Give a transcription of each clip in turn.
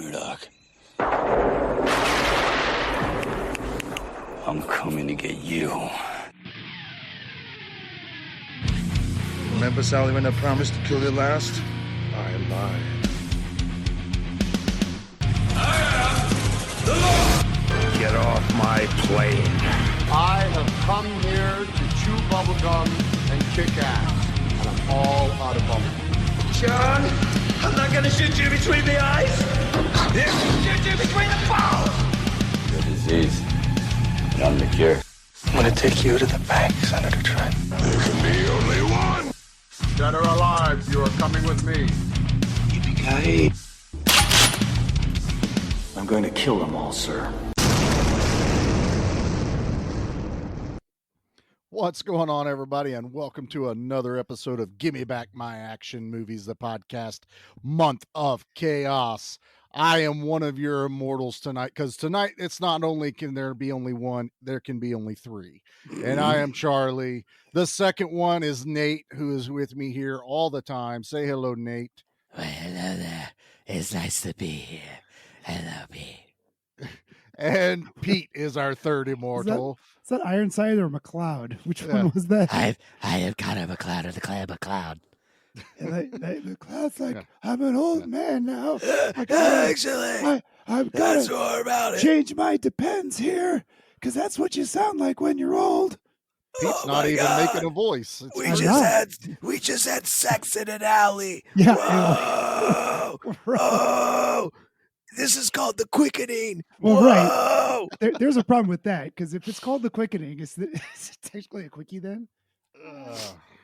Murdoch. I'm coming to get you. Remember, Sally, when I promised to kill you last? I lied. Get off my plane. I have come here to chew bubblegum and kick ass. And I'm all out of bubblegum. John, I'm not gonna shoot you between the eyes. Shoot you between the balls. The disease. And I'm the cure. I'm gonna take you to the bank, Senator Trent. There can be only one. Dead or alive, you are coming with me. Yippee-ki-yay. I'm going to kill them all, sir. What's going on, everybody, and welcome to another episode of Gimme Back My Action Movies, the podcast, Month of Chaos. I am one of your immortals tonight, because tonight it's not only can there be only one, there can be only three. And I am Charlie. The second one is Nate, who is with me here all the time. Say hello, Nate. Well, hello there. It's nice to be here. Hello, Pete. And Pete is our third immortal. Is that Ironside or McLeod? Which one was that? I am kind of a cloud of the clan McLeod. And the cloud's like, I'm an old man now. I've That's got more about to change my depends here, because that's what you sound like when you're old. Pete's not even making a voice. We just had sex in an alley. Yeah. Whoa. Right. Oh, this is called the quickening. Well, Whoa. right. There's a problem with that, because if it's called the quickening, is it technically a quickie then?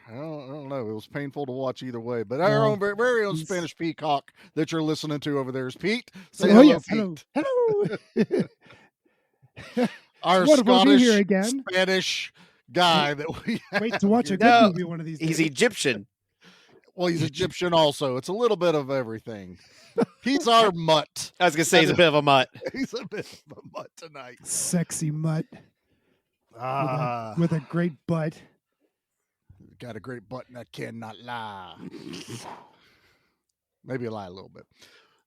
I don't know. It was painful to watch either way. But our own very own Spanish peacock that you're listening to over there is Pete. Say hello, yes. Pete. Hello. Our Wonderful to be here Scottish again. Spanish guy that we Wait to watch a good No, movie one of these days. He's Egyptian. Well, he's Egyptian also. It's a little bit of everything. He's our mutt. I was going to say he's a bit of a mutt. He's a bit of a mutt tonight. Sexy mutt with a great butt. Got a great butt and I cannot lie. Maybe lie a little bit.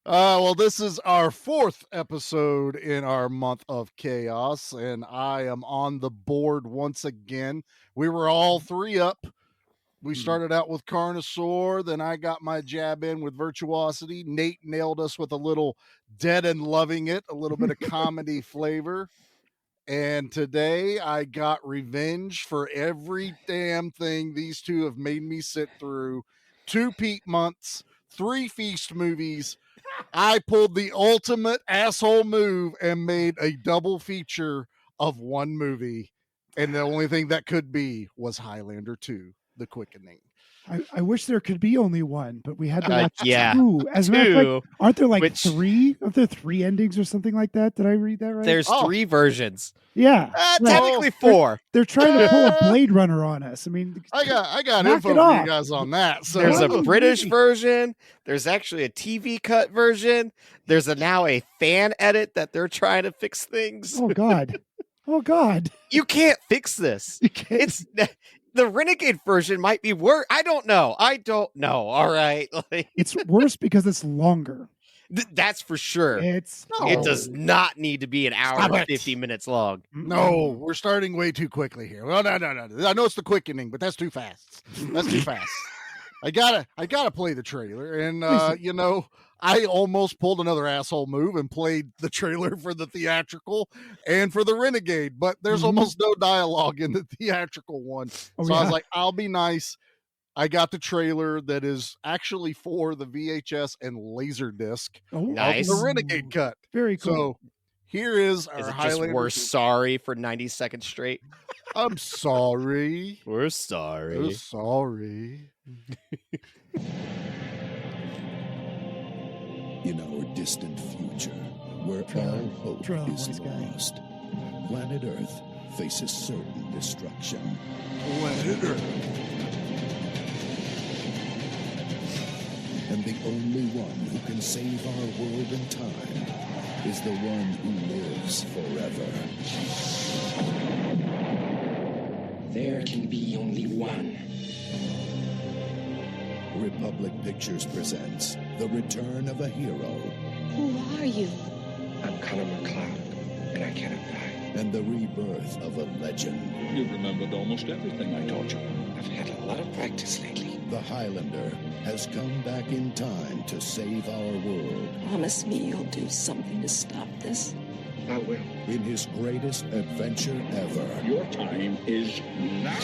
Well, this is our fourth episode in our month of chaos, and I am on the board once again. We were all three up. We started out with Carnosaur, then I got my jab in with Virtuosity. Nate nailed us with a little Dead and Loving It, a little bit of comedy flavor. And today I got revenge for every damn thing these two have made me sit through. 2 Pete months, 3 feast movies. I pulled the ultimate asshole move and made a double feature of one movie. And the only thing that could be was Highlander 2, The Quickening. I wish there could be only one, but we had to watch yeah. 2. As a matter of fact, aren't there like Which- 3? Are there 3 endings or something like that? Did I read that right? There's 3 versions. Yeah. Technically 4. They're trying to pull a Blade Runner on us. I mean, I got knock info it for off. you guys on that. So There's a Oh, British really? version. There's actually a TV cut version. There's now a fan edit that they're trying to fix things. oh God. Oh God. You can't fix this. You can't. It's the Renegade version might be worse. I don't know. All right. Like, It's worse because it's longer. that's for sure. It's It does not need to be an hour Stop and it. 50 minutes long. no, we're starting way too quickly here. Well, no. I know it's The Quickening, but that's too fast. That's too fast. I gotta play the trailer, and I almost pulled another asshole move and played the trailer for the theatrical and for the Renegade, but there's almost no dialogue in the theatrical one. Oh, So I was yeah. like, I'll be nice. I got the trailer that is actually for the VHS and Laserdisc Oh, Nice. of the Renegade cut. Very cool. So here is our Is it just Highlander. we're sorry for 90 seconds straight? I'm sorry. We're sorry. I'm sorry. In our distant future, where all hope Troll, is voice guy. lost, planet Earth faces certain destruction. Planet Earth. And the only one who can save our world in time is the one who lives forever. There can be only one. Republic Pictures presents The Return of a Hero. Who are you? I'm Connor McLeod, and I cannot die. And the rebirth of a legend. You've remembered almost everything I taught you. I've had a lot of practice lately. The Highlander has come back in time to save our world. Promise me you'll do something to stop this. I will. In his greatest adventure ever. Your time is now.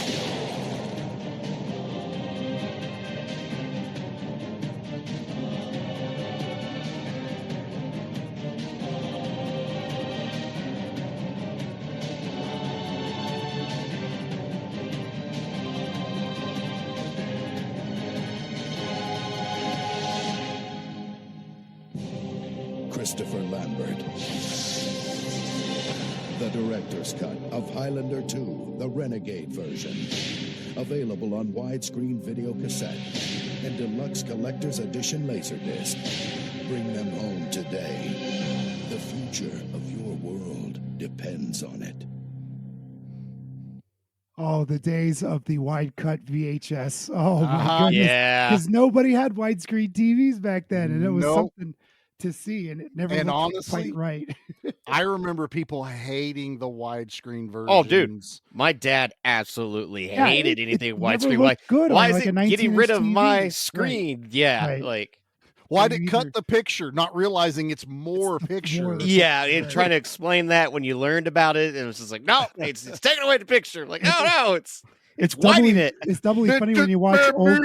Christopher Lambert. The director's cut of Highlander 2, the Renegade version. Available on widescreen video cassette and deluxe collector's edition laserdisc. Bring them home today. The future of your world depends on it. Oh, the days of the wide cut VHS. Oh my goodness. Yeah. Because nobody had widescreen TVs back then, and it was Nope. something to see, and it never And looked honestly, quite right. I remember people hating the widescreen versions. Oh, dude, my dad absolutely Yeah, hated it anything never widescreen. looked Like, good why on, is like, a it getting 19-inch rid of TV? my Right. screen? Yeah, Right. like, Why'd Me it cut either. the picture, not realizing it's more picture? more. yeah, and Right. trying to explain that when you learned about it, and it was just like, no, it's taking away the picture. Like, no, it's doubly, widening it. It's doubly funny when you watch old,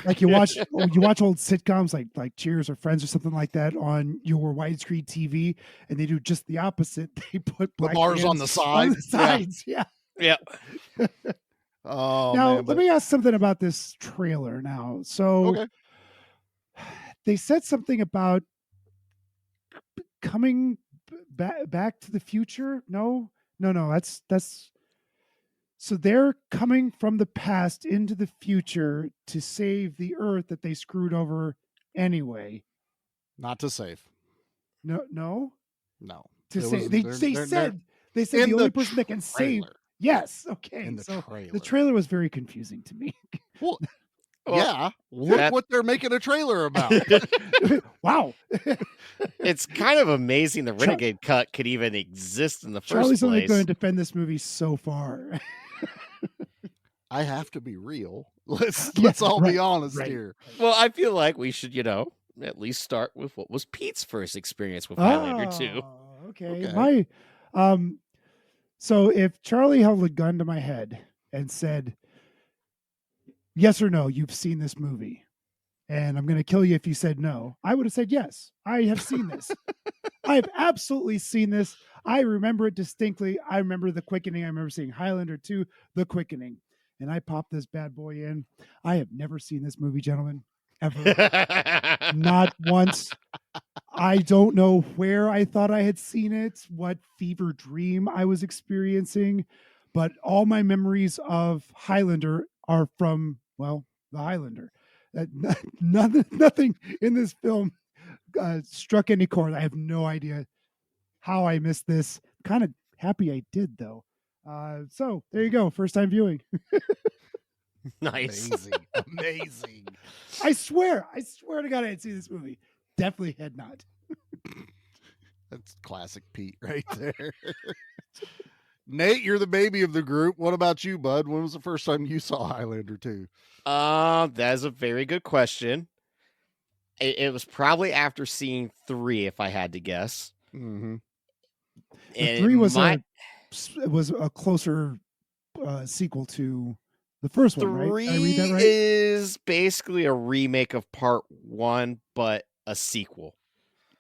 like you Yeah. watch old sitcoms like Cheers or Friends or something like that on your widescreen TV, and they do just the opposite. They put black bars on the bands side? On the sides, yeah. Yeah. Oh, Now man, let me ask something about this trailer. Now, so okay. they said something about coming back to the future. No. That's so they're coming from the past into the future to save the Earth that they screwed over anyway. Not to save. No. To It say was- they they're- said in the only the person that can save. trailer. Yes. Okay. In the so trailer. the trailer was very confusing to me. Well, Well, yeah. Look that- what they're making a trailer about. Wow. It's kind of amazing the Renegade cut could even exist in the first Charlie's only place. going to defend this movie so far. I have to be real. Let's Yeah, all right, be honest right. here. Well, I feel like we should, at least start with what was Pete's first experience with Highlander 2. Okay. Okay. So if Charlie held a gun to my head and said, yes or no, you've seen this movie, and I'm going to kill you if you said no, I would have said, yes, I have seen this. I have absolutely seen this. I remember it distinctly. I remember The Quickening. I remember seeing Highlander 2, The Quickening. And I popped this bad boy in. I have never seen this movie, gentlemen, ever. Not once. I don't know where I thought I had seen it, what fever dream I was experiencing, but all my memories of Highlander are from, well, the Highlander. Nothing in this film struck any chord. I have no idea how I missed this. Kind of happy I did, though. So there you go. First time viewing. Nice. Amazing. I swear to God, I had seen this movie. Definitely had not. That's classic Pete right there. Nate, you're the baby of the group. What about you, bud? When was the first time you saw Highlander 2? That is a very good question. It was probably after seeing 3, if I had to guess. Mm-hmm. And 3 was a closer sequel to the first one, right? 3 Did I read that right? is basically a remake of part 1, but a sequel.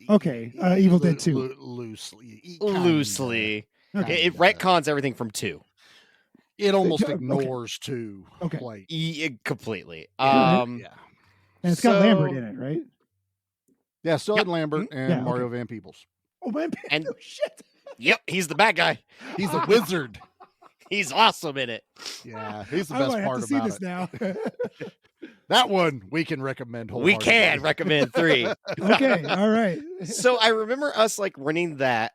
Okay, Evil Dead 2. Loosely. Loosely. Okay. It retcons everything from 2. It almost Okay. ignores 2. Okay. Like, Completely. yeah. And it's got Lambert in it, right? Yeah, still Yep. had Lambert and Yeah, Mario Van Peebles. Oh man, And- oh, shit. Yep, he's the bad guy. He's a wizard. He's awesome in it. Yeah, he's the I best might have part to see about this it. now. That one we can recommend. We can recommend 3. Okay, all right. So I remember us like renting that,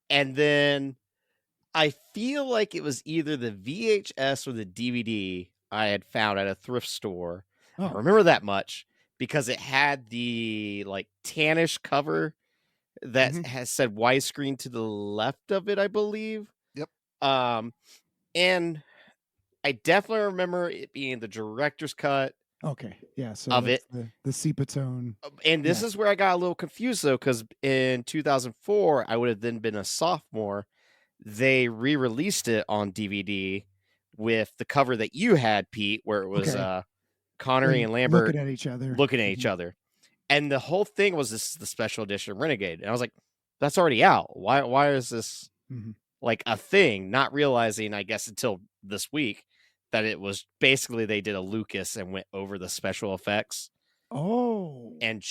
and then I feel like it was either the VHS or the DVD I had found at a thrift store. I Oh, remember that much. because it had the like tannish cover that has said widescreen to the left of it, I believe. Yep. And I definitely remember it being the director's cut. Okay. Yeah. So of that's it. the sepia tone. And this is where I got a little confused though, because in 2004, I would have then been a sophomore. They re-released it on DVD with the cover that you had, Pete, where it was Connery and Lambert looking at each other. And the whole thing was the special edition Renegade. And I was like, that's already out. Why is this like a thing? Not realizing, I guess, until this week that it was basically they did a Lucas and went over the special effects. And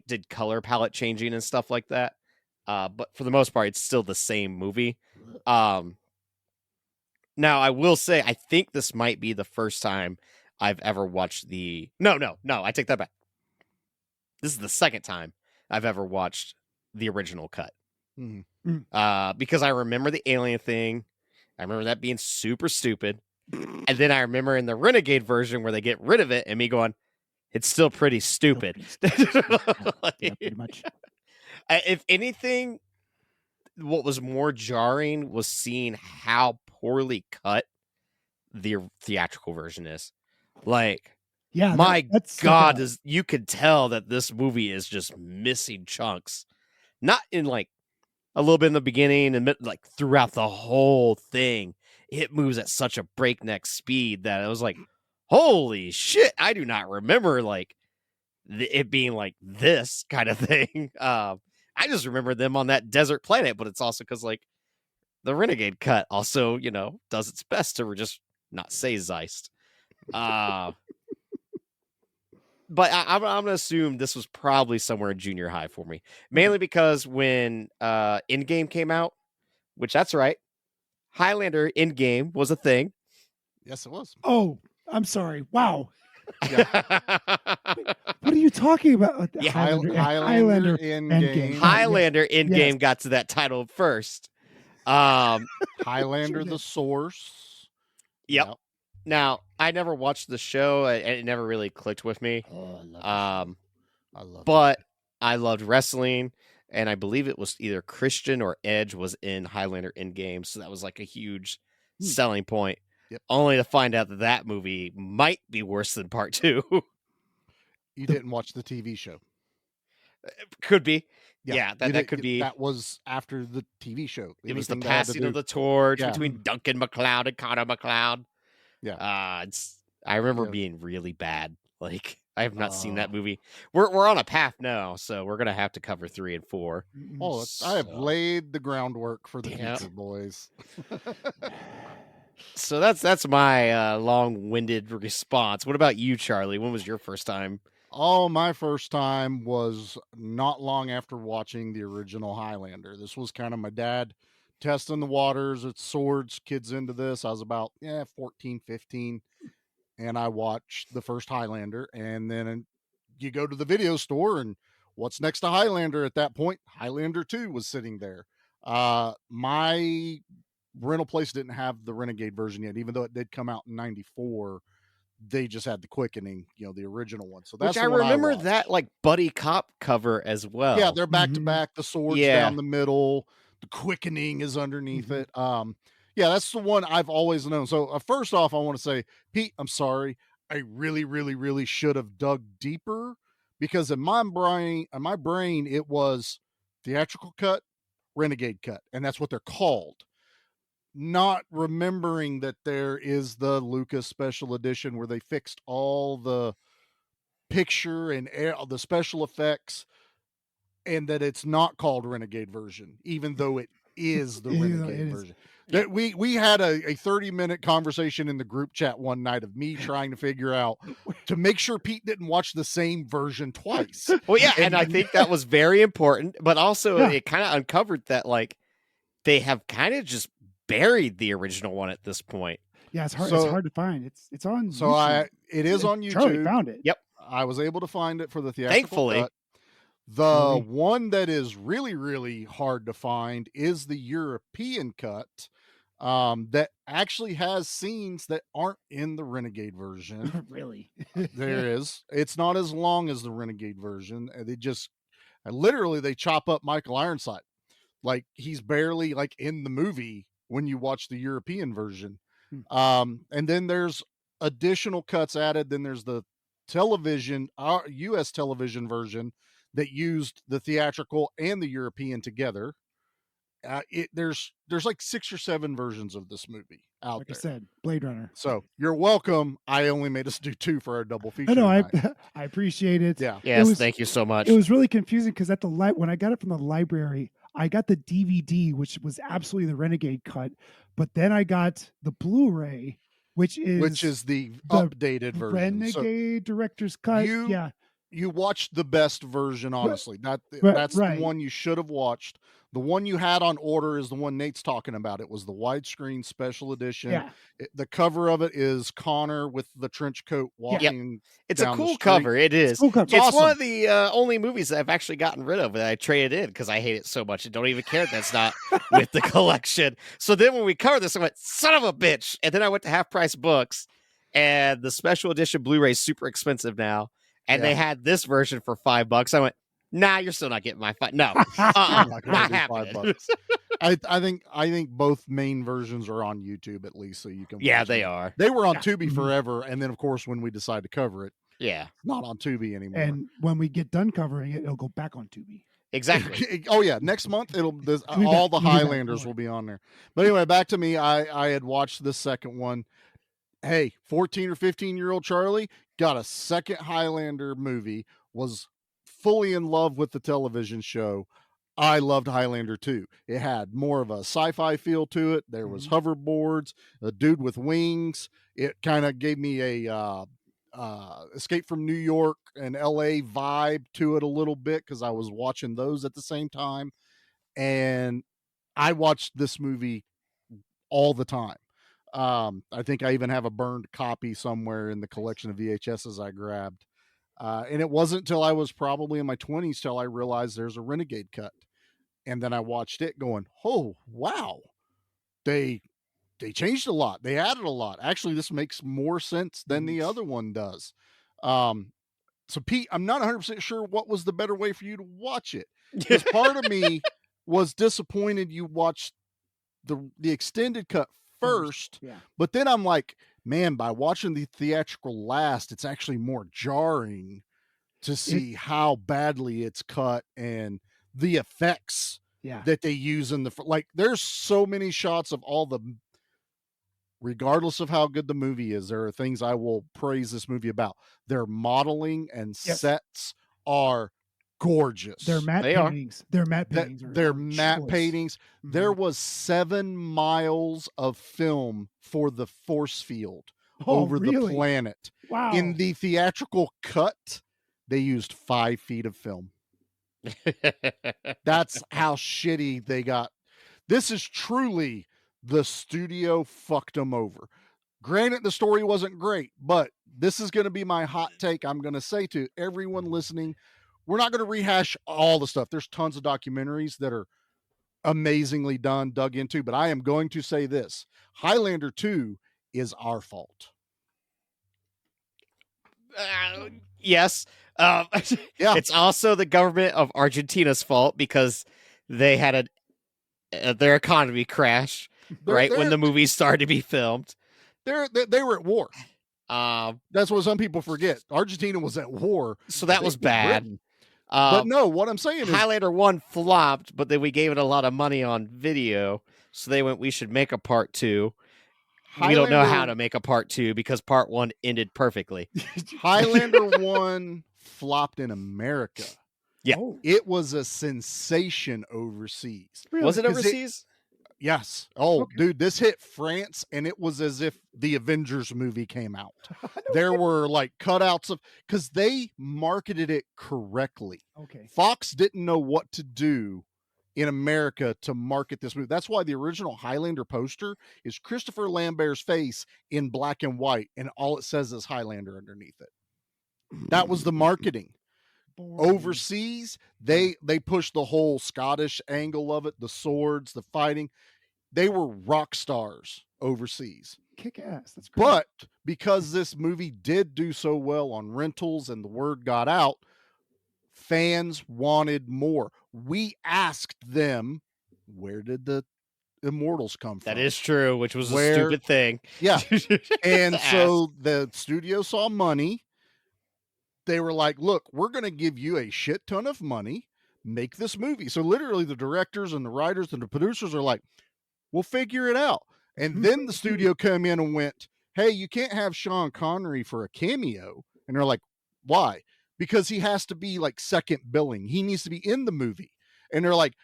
did color palette changing and stuff like that. But for the most part, it's still the same movie. Now I will say, I think this might be the first time I've ever watched No, I take that back. This is the second time I've ever watched the original cut. Because I remember the alien thing. I remember that being super stupid. And then I remember in the Renegade version where they get rid of it and me going, it's still pretty stupid. Yeah, pretty much. If anything, what was more jarring was seeing how poorly cut the theatrical version is. Like, yeah, my God, you could tell that this movie is just missing chunks. Not in like a little bit in the beginning and like throughout the whole thing. It moves at such a breakneck speed that I was like, holy shit, I do not remember like it being like this kind of thing. I just remember them on that desert planet, but it's also because like the Renegade cut also, does its best to just not say Zeist. But I'm going to assume this was probably somewhere in junior high for me, mainly because when Endgame came out, which that's right, Highlander Endgame was a thing. Yes, it was. Oh, I'm sorry. Wow. What are you talking about? Highlander Endgame. Highlander Endgame got to that title first. Highlander the Source. Yep. Now, I never watched the show, and it never really clicked with me. I loved wrestling, and I believe it was either Christian or Edge was in Highlander Endgame, so that was like a huge selling point. Yep. Only to find out that movie might be worse than part 2. You didn't watch the TV show. Could be. Yeah, that could be. That was after the TV show. It was the passing of the torch between Duncan MacLeod and Connor MacLeod. Yeah. I remember being really bad. Like, I have not seen that movie. We're on a path now, so we're gonna have to cover 3 and 4. Oh, I have laid the groundwork for the future, boys. So that's my long-winded response. What about you, Charlie? When was your first time? Oh, my first time was not long after watching the original Highlander. This was kind of my dad testing the waters. It's swords, kids into this. I was about 14, 15, and I watched the first Highlander. And then you go to the video store, and what's next to Highlander at that point? Highlander 2 was sitting there. My rental place didn't have the Renegade version yet, even though it did come out in 94. They just had the Quickening, the original one. So that's which I remember that like buddy cop cover as well. Yeah, they're back to back. The sword's down the middle. The Quickening is underneath it. Yeah, that's the one I've always known. So first off, I want to say, Pete, I'm sorry. I really, really, really should have dug deeper, because in my brain, it was theatrical cut, Renegade cut, and that's what they're called. Not remembering that there is the Lucas special edition where they fixed all the picture and the special effects, and that it's not called Renegade version, even though it is the Renegade version. That we had a 30-minute conversation in the group chat one night of me trying to figure out to make sure Pete didn't watch the same version twice. Well, yeah, and I think that was very important, but also it kind of uncovered that like they have kind of just buried the original one at this point. Yeah, it's hard. It's hard to find. It's on. So YouTube. It is on YouTube. Charlie found it. Yep, I was able to find it for the theatrical thankfully cut. The one that is really, really hard to find is the European cut. that actually has scenes that aren't in the Renegade version. Really? There is. It's not as long as the Renegade version. They just literally they chop up Michael Ironside. Like he's barely like in the movie when you watch the European version. And then there's additional cuts added. Then there's the television, our US television version that used the theatrical and the European together. There's like 6 or 7 versions of this movie out Like there. I said, Blade Runner. So you're welcome. I only made us do 2 for our double feature. I know. tonight. I appreciate it. Yeah. Yes, thank you so much. It was really confusing because at the when I got it from the library, I got the DVD, which was absolutely the Renegade cut, but then I got the Blu-ray, which is the updated version. Renegade director's cut. You watched the best version, honestly. That's the one you should have watched. The one you had on order is the one Nate's talking about. It was the widescreen special edition. Yeah. The cover of it is Connor with the trench coat walking. It's a down the cool street. cover. It is. Cool cover. It's awesome. one of the only movies that I've actually gotten rid of that I traded in because I hate it so much and don't even care that's not with the collection. So then when we covered this, I went, son of a bitch. And then I went to Half Price Books, and the special edition Blu-ray is super expensive now. And they had this version for $5. I went, nah, you're still not getting my $5. No, not happening. $5. I think both main versions are on YouTube at least, so you can. Yeah, watch they them. are. They were on Tubi forever, and then of course when we decide to cover it, yeah, it's not on Tubi anymore. And when we get done covering it, it'll go back on Tubi. Exactly. Oh yeah, next month all the Highlanders will be on there. But anyway, back to me. I had watched the second one. Hey, 14 or 15-year-old Charlie got a second Highlander movie, was fully in love with the television show. I loved Highlander 2. It had more of a sci-fi feel to it. There was hoverboards, a dude with wings. It kind of gave me a Escape from New York and LA vibe to it a little bit because I was watching those at the same time. And I watched this movie all the time. I think I even have a burned copy somewhere in the collection of VHSs I grabbed. And it wasn't till I was probably in my 20s till I realized there's a Renegade cut. And then I watched it going, oh, wow. They changed a lot. They added a lot. Actually, this makes more sense than the other one does. So Pete, I'm not 100% sure what was the better way for you to watch it. Because part of me was disappointed you watched the extended cut first, but then I'm like, man, by watching the theatrical last, it's actually more jarring to see how badly it's cut and the effects that they use in like there's so many shots of all the, regardless of how good the movie is, there are things I will praise this movie about. Their modeling and sets are gorgeous. They're matte paintings. They're matte paintings. They're matte paintings. There was 7 miles of film for the force field over the planet. Wow. In the theatrical cut, they used 5 feet of film. That's how shitty they got. This is truly the studio fucked them over. Granted, the story wasn't great, but this is going to be my hot take. I'm going to say to everyone listening, we're not going to rehash all the stuff. There's tons of documentaries that are amazingly done, dug into, but I am going to say this. Highlander 2 is our fault. Yes. It's also the government of Argentina's fault because they had their economy crash when the movie started to be filmed. They were at war. That's what some people forget. Argentina was at war. So that was bad. But no, what I'm saying is Highlander 1 flopped, but then we gave it a lot of money on video. So they went, we should make a part 2. We don't know how to make a part 2 because part 1 ended perfectly. Highlander 1 flopped in America. Yeah. It was a sensation overseas. Really? Was it overseas? Yes. Oh, dude, this hit France, and it was as if the Avengers movie came out. There were like cutouts of, because they marketed it correctly. Okay. Fox didn't know what to do in America to market this movie. That's why the original Highlander poster is Christopher Lambert's face in black and white, and all it says is Highlander underneath it. That was the marketing. Overseas, they pushed the whole Scottish angle of it, the swords, the fighting. They were rock stars overseas. Kick ass. That's great. But because this movie did do so well on rentals and the word got out, fans wanted more. We asked them, where did the Immortals come from? That is true, which was a stupid thing. Yeah. And so the studio saw money. They were like, look, we're going to give you a shit ton of money. Make this movie. So literally the directors and the writers and the producers are like, we'll figure it out. And then the studio came in and went, hey, you can't have Sean Connery for a cameo. And they're like, why? Because he has to be like second billing. He needs to be in the movie. And they're like,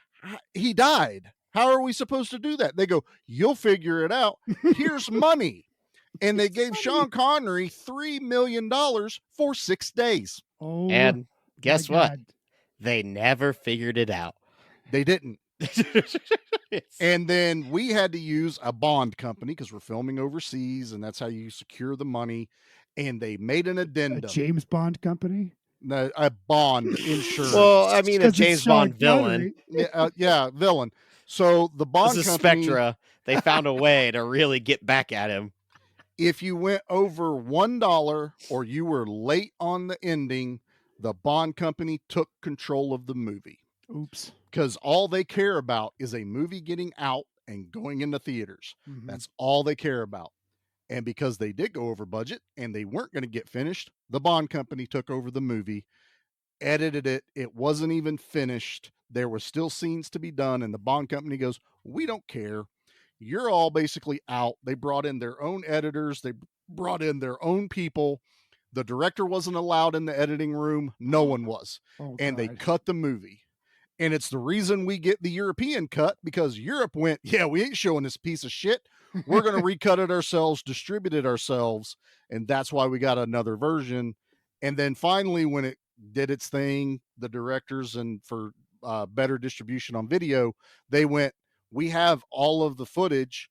he died. How are we supposed to do that? They go, you'll figure it out. Here's money. And they gave Sean Connery $3 million for 6 days. Oh, and guess what? God. They never figured it out. They didn't. And then we had to use a bond company because we're filming overseas, and that's how you secure the money. And they made an addendum. A James Bond company? No, a bond insurance. Well, I mean, a James Bond villain. Yeah, villain. So the bond this is company, Spectra. They found a way to really get back at him. If you went over $1 or you were late on the ending, the bond company took control of the movie. Oops. Because all they care about is a movie getting out and going into theaters. Mm-hmm. That's all they care about. And because they did go over budget and they weren't going to get finished, the bond company took over the movie, edited it. It wasn't even finished. There were still scenes to be done. And the bond company goes, we don't care. You're all basically out. They brought in their own editors. They brought in their own people. The director wasn't allowed in the editing room. No one was. And they cut the movie. And it's the reason we get the European cut, because Europe went, yeah, we ain't showing this piece of shit. We're going to recut it ourselves, distribute it ourselves. And that's why we got another version. And then finally, when it did its thing, the directors, and for better distribution on video, they went, we have all of the footage.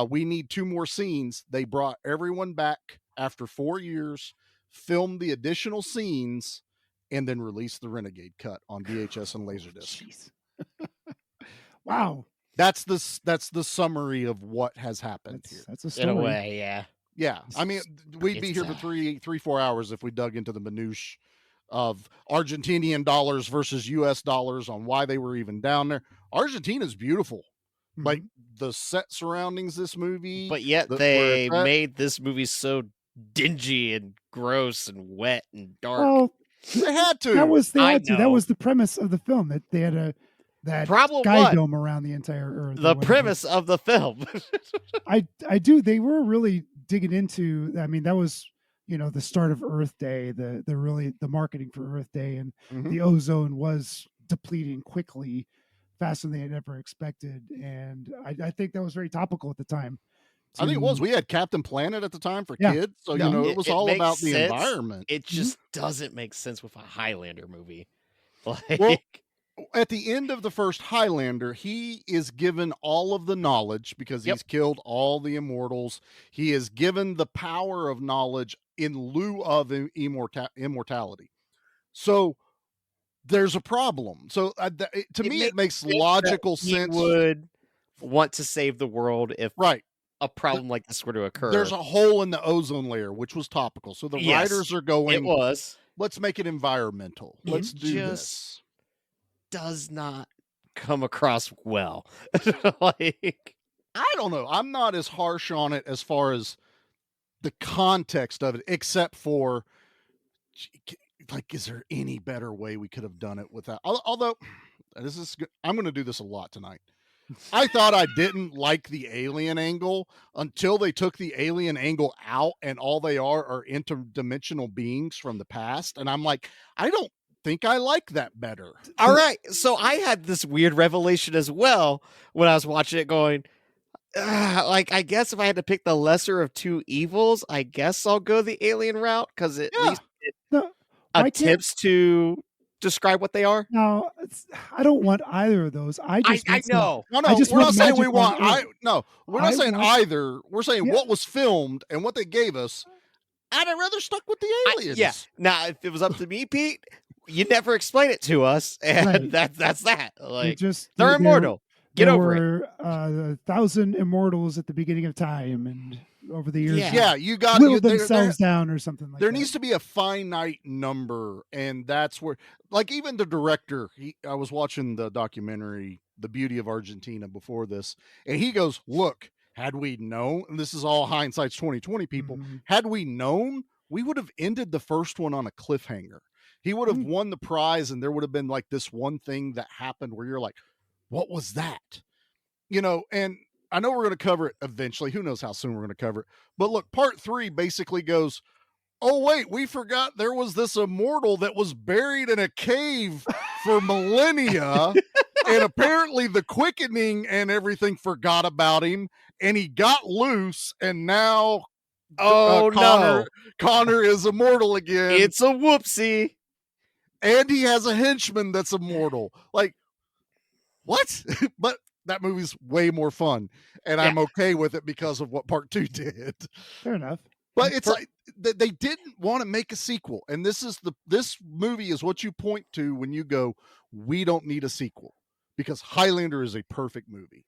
We need 2 more scenes. They brought everyone back after 4 years, filmed the additional scenes, and then released the Renegade cut on VHS and Laserdisc. Wow. That's the summary of what has happened here. That's a story. In a way, yeah. Yeah. I mean, we'd be here for 3-4 hours if we dug into the minutiae of Argentinian dollars versus US dollars on why they were even down there. Argentina's beautiful. Mm-hmm. Like the set surroundings this movie. But yet they made this movie so dingy and gross and wet and dark. Well, they had to. That was the premise of the film, that they had that Problem sky what? dome around the entire Earth. The premise of the film. I do. They were really digging into. I mean, that was the start of Earth Day. The marketing for Earth Day, and the ozone was depleting quickly, faster than they had ever expected. And I think that was very topical at the time. I think it was. We had Captain Planet at the time for kids, so it was all about the environment. It just doesn't make sense with a Highlander movie. Like, well, at the end of the first Highlander, he is given all of the knowledge because he's killed all the immortals. He is given the power of knowledge in lieu of immortality. So there's a problem. So to me, it makes logical sense. He would want to save the world if a problem like this were to occur. There's a hole in the ozone layer, which was topical. So the writers are going, let's make it environmental. Let's do this. Does not come across well. Like, I don't know. I'm not as harsh on it as far as the context of it, except for, like, is there any better way we could have done it without? Although, I'm going to do this a lot tonight. I thought I didn't like the alien angle until they took the alien angle out, and all they are interdimensional beings from the past. And I'm like, I don't think I like that better. All right. So I had this weird revelation as well when I was watching it, going, like, I guess if I had to pick the lesser of 2 evils, I guess I'll go the alien route, because at least it attempts to describe what they are. No, I don't want either of those. I know. No, we're not saying we want. We're not saying either. We're saying what was filmed and what they gave us. I'd have rather stuck with the aliens. Now, if it was up to me, Pete, you never explain it to us, and that's that. Like, they're immortal. Get there over it. were 1,000 immortals at the beginning of time, and over the years, Yeah, you got whittled themselves down or something like there that. needs to be a finite number, and that's where, like, even the director, I was watching the documentary The Beauty of Argentina before this, and he goes, look, had we known, and this is all hindsight's 2020, people, had we known, we would have ended the first one on a cliffhanger. He would have won the prize, and there would have been like this one thing that happened where you're like, what was that? You know, and I know we're going to cover it eventually. Who knows how soon we're going to cover it. But look, part 3 basically goes, oh, wait, we forgot there was this immortal that was buried in a cave for millennia. And apparently the quickening and everything forgot about him. And he got loose. And now Connor is immortal again. It's a whoopsie. And he has a henchman that's immortal. Like, what? But that movie's way more fun. And I'm okay with it because of what part 2 did. Fair enough. But it's like they didn't want to make a sequel. And this movie is what you point to when you go, we don't need a sequel. Because Highlander is a perfect movie.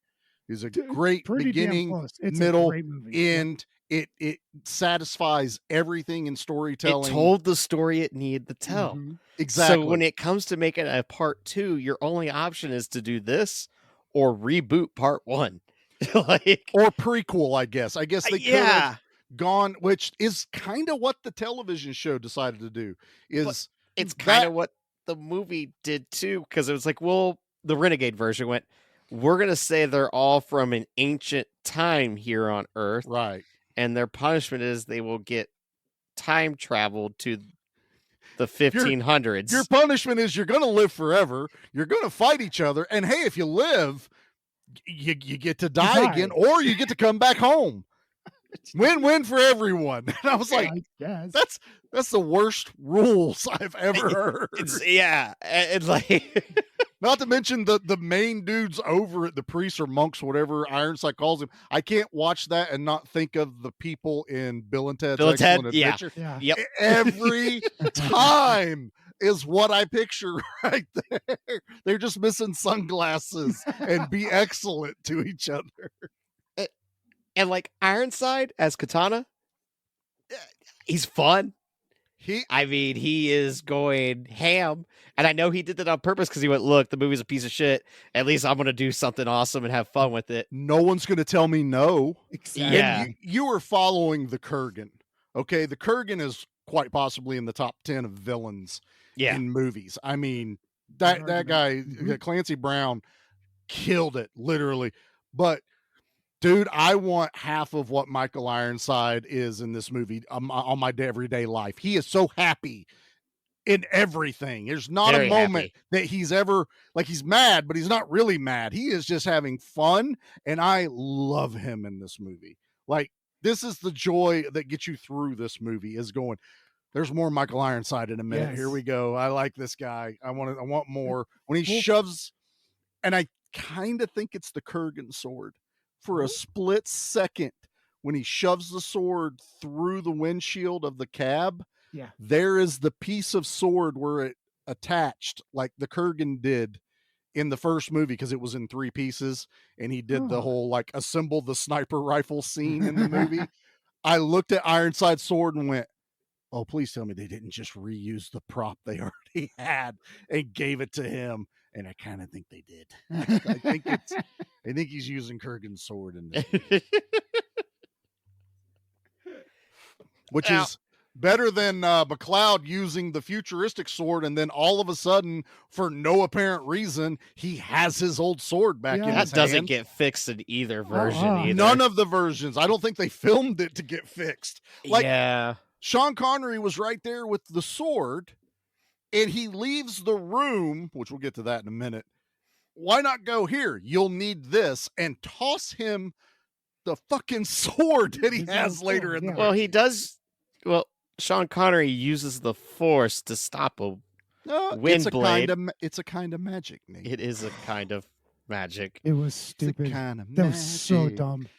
It's a great beginning, middle, end. It satisfies everything in storytelling. It told the story it needed to tell. Exactly. So when it comes to making a part 2, your only option is to do this or reboot part 1. Or prequel, I guess. I guess they could have gone, which is kind of what the television show decided to do. It's kind of what the movie did too, because it was like, well, the Renegade version went, we're going to say they're all from an ancient time here on Earth. Right. And their punishment is they will get time traveled to the 1500s. Your punishment is you're going to live forever. You're going to fight each other. And hey, if you live, you get to die again, or you get to come back home. Win-win for everyone. And I was like, that's the worst rules I've ever heard. It's like, not to mention the main dudes over at the priests or monks, whatever Ironside calls him. I can't watch that and not think of the people in Bill and Ted's Excellent Adventure. Yep. Every time is what I picture right there. They're just missing sunglasses and be excellent to each other. And like Ironside as Katana, he's fun. He is going ham. And I know he did that on purpose because he went, look, the movie's a piece of shit. At least I'm going to do something awesome and have fun with it. No one's going to tell me no. Exactly. Yeah. You are following the Kurgan. Okay. The Kurgan is quite possibly in the top 10 of villains in movies. I mean, that guy, Clancy Brown, killed it, literally. But dude, I want half of what Michael Ironside is in this movie on my everyday life. He is so happy in everything. There's not a moment that he's ever, like, he's mad, but he's not really mad. He is just having fun, and I love him in this movie. Like, this is the joy that gets you through this movie, is going, there's more Michael Ironside in a minute. Yes. Here we go. I like this guy. I want more. When he shoves, and I kind of think it's the Kurgan sword. For a split second, when he shoves the sword through the windshield of the cab, there is the piece of sword where it attached, like the Kurgan did in the first movie, because it was in 3 pieces, and he did the whole, like, assemble the sniper rifle scene in the movie. I looked at Ironside's sword and went, oh, please tell me they didn't just reuse the prop they already had and gave it to him. And I kind of think they did. I think he's using Kurgan's sword in this movie. Which is better than McLeod using the futuristic sword, and then all of a sudden, for no apparent reason, he has his old sword back in his hand. That doesn't get fixed in either version either. None of the versions. I don't think they filmed it to get fixed. Like, Sean Connery was right there with the sword, and he leaves the room, which we'll get to that in a minute. Why not go, here, you'll need this, and toss him the fucking sword that he has later in the movie. Well, he does. Well, Sean Connery uses the Force to stop a wind blade. It's a kind of magic, Nate. It is a kind of magic. It was stupid. It's a kind of that magic. was so dumb.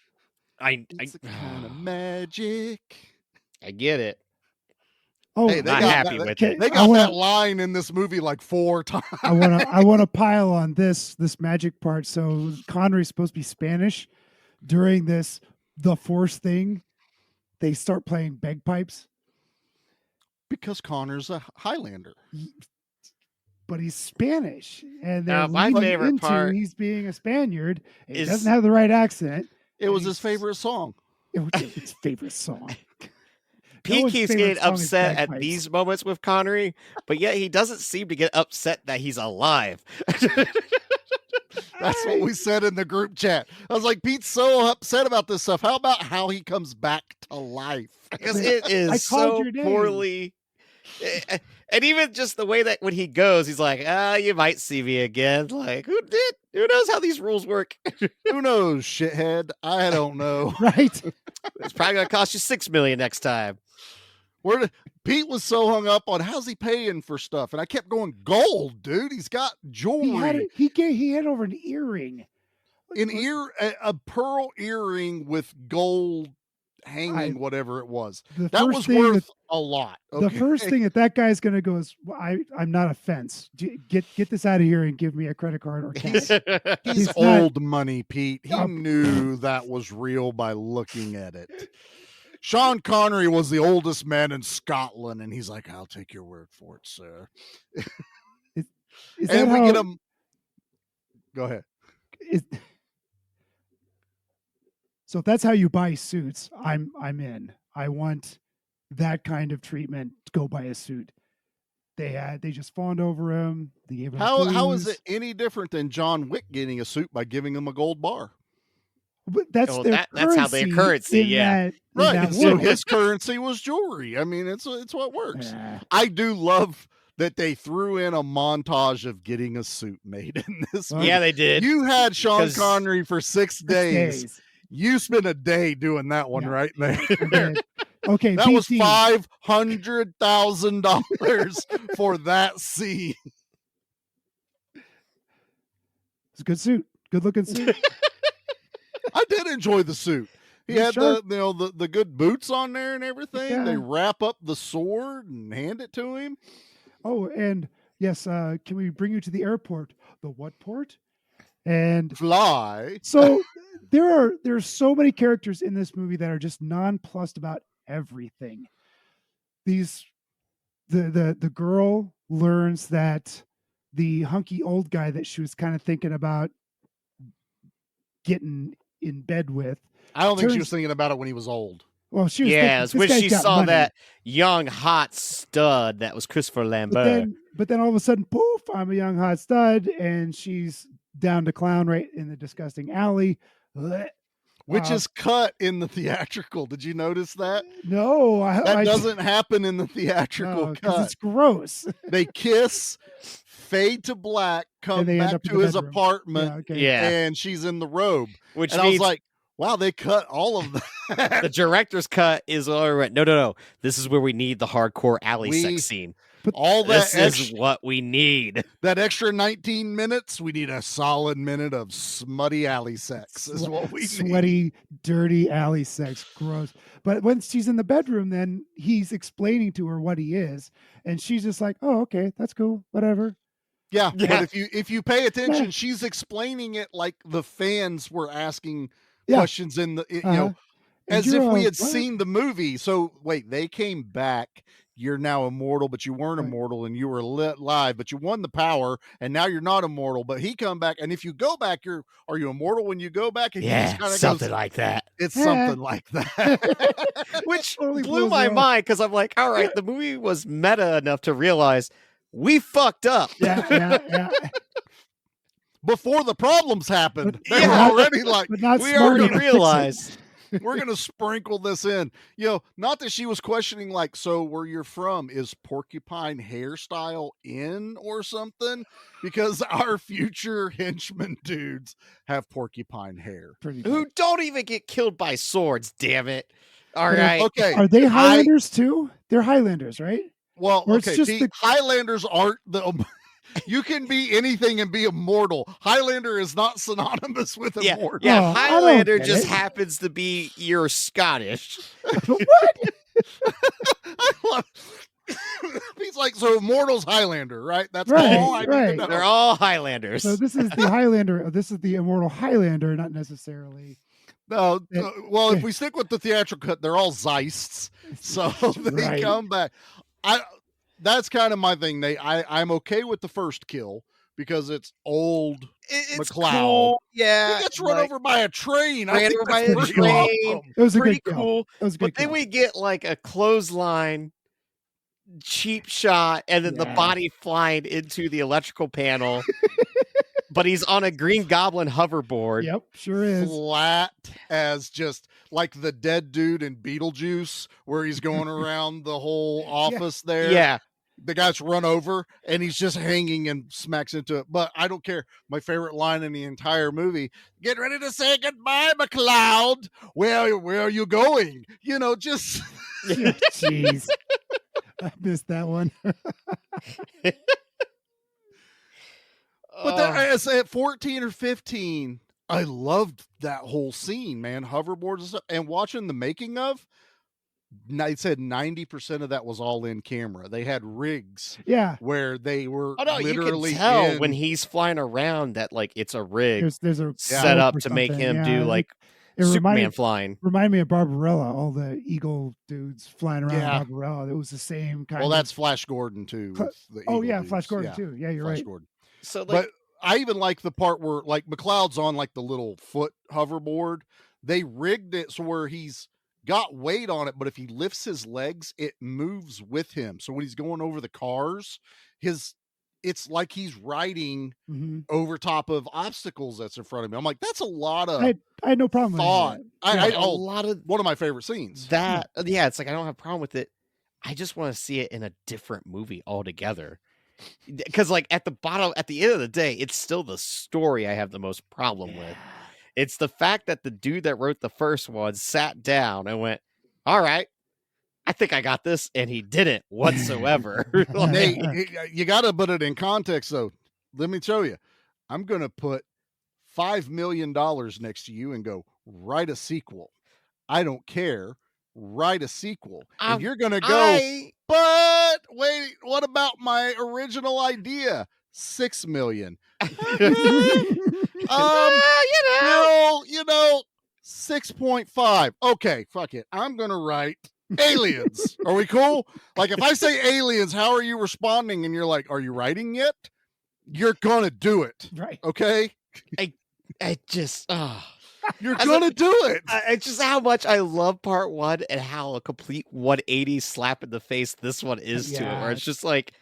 It's a kind of magic. I get it. Oh, Hey, they Not got happy that, with okay, it. they I got wanna- that line in this movie like 4 times. I want to pile on this magic part. So Connery's supposed to be Spanish. During the Force thing, they start playing bagpipes, Because Connor's a Highlander. but he's Spanish, and they're Now, my leading favorite into part he's being a Spaniard. And he is- doesn't have the right accent. It was and his favorite song. It was his favorite song. Pete one's keeps favorite getting song is upset at Bagpipes. these moments with Connery, but yet he doesn't seem to get upset that he's alive. That's what we said in the group chat. I was like, Pete's so upset about this stuff. How about how he comes back to life? Because it I is called so your name. poorly. And even just the way that when he goes, he's like, you might see me again. Like, who did? Who knows how these rules work? Who knows, shithead? I don't know. Right? It's probably going to cost you $6 million next time. Pete was so hung up on how's he paying for stuff, and I kept going, gold, dude. He's got jewelry, He had over an earring. a pearl earring with gold hanging, whatever it was. The That first was thing worth that- a lot. The first thing that guy's going to go is, well, I'm not a fence. Get this out of here and give me a credit card or cash. He's He's not- old money, Pete. He knew that was real by looking at it. Sean Connery was the oldest man in Scotland, and he's like, I'll take your word for it, sir. Is And that we how- get him. Go ahead. So if that's how you buy suits, I'm in. I want that kind of treatment to go buy a suit. They just fawned over him. They gave him How is clues. it any different than John Wick getting a suit by giving him a gold bar? But that's Well, their that's how their currency, in yeah. that- in Right. that So world. his currency was jewelry. I mean, it's what works. Yeah. I do love that they threw in a montage of getting a suit made in this movie. Yeah, they did. You had Sean 'Cause- Connery for 6 days. You spent a day doing that one Yeah. right there. Okay, That was BT. $500,000 for that scene. It's a good suit. Good looking suit. I did enjoy the suit. He Yeah, had sure. the good boots on there and everything. Yeah. They wrap up the sword and hand it to him. Oh, and yes, can we bring you to the airport? The what port? And Fly. so there's so many characters in this movie that are just nonplussed about everything. The girl learns that the hunky old guy that she was kind of thinking about getting in bed with. I don't think she turns- was thinking about it when he was old. Well, she was Yeah, it's thinking, when this she guy's got saw money. that young hot stud that was Christopher Lambert. But then all of a sudden, poof! I'm a young hot stud, and she's down to clown right in the disgusting alley. Blech. Which Wow. is cut in the theatrical. Did you notice that? No, That doesn't happen in the theatrical no, 'cause cut. it's gross. They kiss, fade to black, come they end back up in to the his bedroom. apartment, Yeah, okay. Yeah. and she's in the robe. Which and I was means like, wow, they cut all of that. the director's cut is all right. No. This is where we need the hardcore alley sex scene. all that This is what we need. that extra 19 minutes, we need a solid minute of smutty alley sex is what we need. Sweaty, dirty alley sex. Gross. But when she's in the bedroom, then he's explaining to her what he is, and she's just like, "Oh, okay, that's cool, whatever." Yeah, Yeah. but if you pay attention, Yeah. she's explaining it like the fans were asking Yeah. questions in the Uh-huh. And as you're if we all, had "What?" seen the movie. So wait, they came back. You're now immortal, but you weren't Right. immortal, and you were lit live, but you won the power, and now you're not immortal. But he come back, and if you go back, are you immortal when you go back? And he Yeah, just kinda something goes, like that. It's Yeah. something like that. Which Totally blew blows my me off. mind because I'm like, all right, the movie was meta enough to realize we fucked up. Yeah. Before the problems happened, But- they were Yeah. already like, But not We smart already enough to fix it. realized. we're gonna sprinkle this in. Not that she was questioning, like, so where you're from, is porcupine hairstyle in or something? Because our future henchmen dudes have porcupine hair. Pretty Who much. don't even get killed by swords, damn it. All But right. Okay. Are they Highlanders too? They're Highlanders, right? Well, Or it's okay. just Pete, the- Highlanders aren't the. You can be anything and be immortal. Highlander is not synonymous with Yeah, immortal. yeah. Oh, I don't Highlander get just it. happens to be you're Scottish. What? I love He's like, so Immortal's Highlander, right? That's Right, all I need to right. know. They're all Highlanders. So this is the Highlander. This is the Immortal Highlander, not necessarily. No, well, if we stick with the theatrical cut, they're all Zeists, so they Right. come back. That's kind of my thing. I'm okay with the first kill because it's old It's McLeod. cool. Yeah. He gets run over by a train. I Ran think over by that's a pretty train. awesome. It was a Pretty good kill. cool. It was a But good then kill. we get like a clothesline cheap shot and then the Yeah. body flying into the electrical panel. But he's on a Green Goblin hoverboard. Yep, sure is. Flat as just like the dead dude in Beetlejuice, where he's going around the whole office there. Yeah. The guy's run over and he's just hanging and smacks into it. But I don't care. My favorite line in the entire movie: "Get ready to say goodbye, McLeod. Where are you going?" You know, just Jeez. I missed that one. But then, as at 14 or 15, I loved that whole scene, man. Hoverboards and stuff, and watching the making of. I said 90% of that was all in camera. They had rigs, Yeah, where they were Oh no, literally you can tell in, when he's flying around that like it's a rig there's a set rope up or to make something. him Yeah, do like it Superman flying. Remind me of Barbarella, all the eagle dudes flying around Yeah. Barbarella. It was the same kind Well, of. that's Flash Gordon too. With the Oh Eagle yeah, dudes. Flash Gordon too. Yeah, you're Flash right. Gordon. So like But I even like the part where like McLeod's on like the little foot hoverboard. They rigged it so where he's got weight on it, but if he lifts his legs, it moves with him. So when he's going over the cars, it's like he's riding Mhm. over top of obstacles that's in front of me. I'm like, that's a lot of I had no problem thought. with that. I a lot of one of my favorite scenes. that. Yeah, it's like I don't have a problem with it. I just want to see it in a different movie altogether. Because like at the end of the day, it's still the story I have the most problem with. It's the fact that the dude that wrote the first one sat down and went, "All right, I think I got this," and he didn't whatsoever. Like, Nate, you got to put it in context, though. Let me show you. I'm going to put $5 million next to you and go, write a sequel. I don't care. Write a sequel. And you're going to go, but wait, what about my original idea? $6 million. You know, 6.5. Okay, fuck it. I'm going to write aliens. Are we cool? Like if I say aliens, how are you responding? And you're like, are you writing yet? You're gonna do it, Right. okay? I just You're gonna do it. It's just how much I love part one and how a complete 180 slap in the face this one is to it, where it's just like,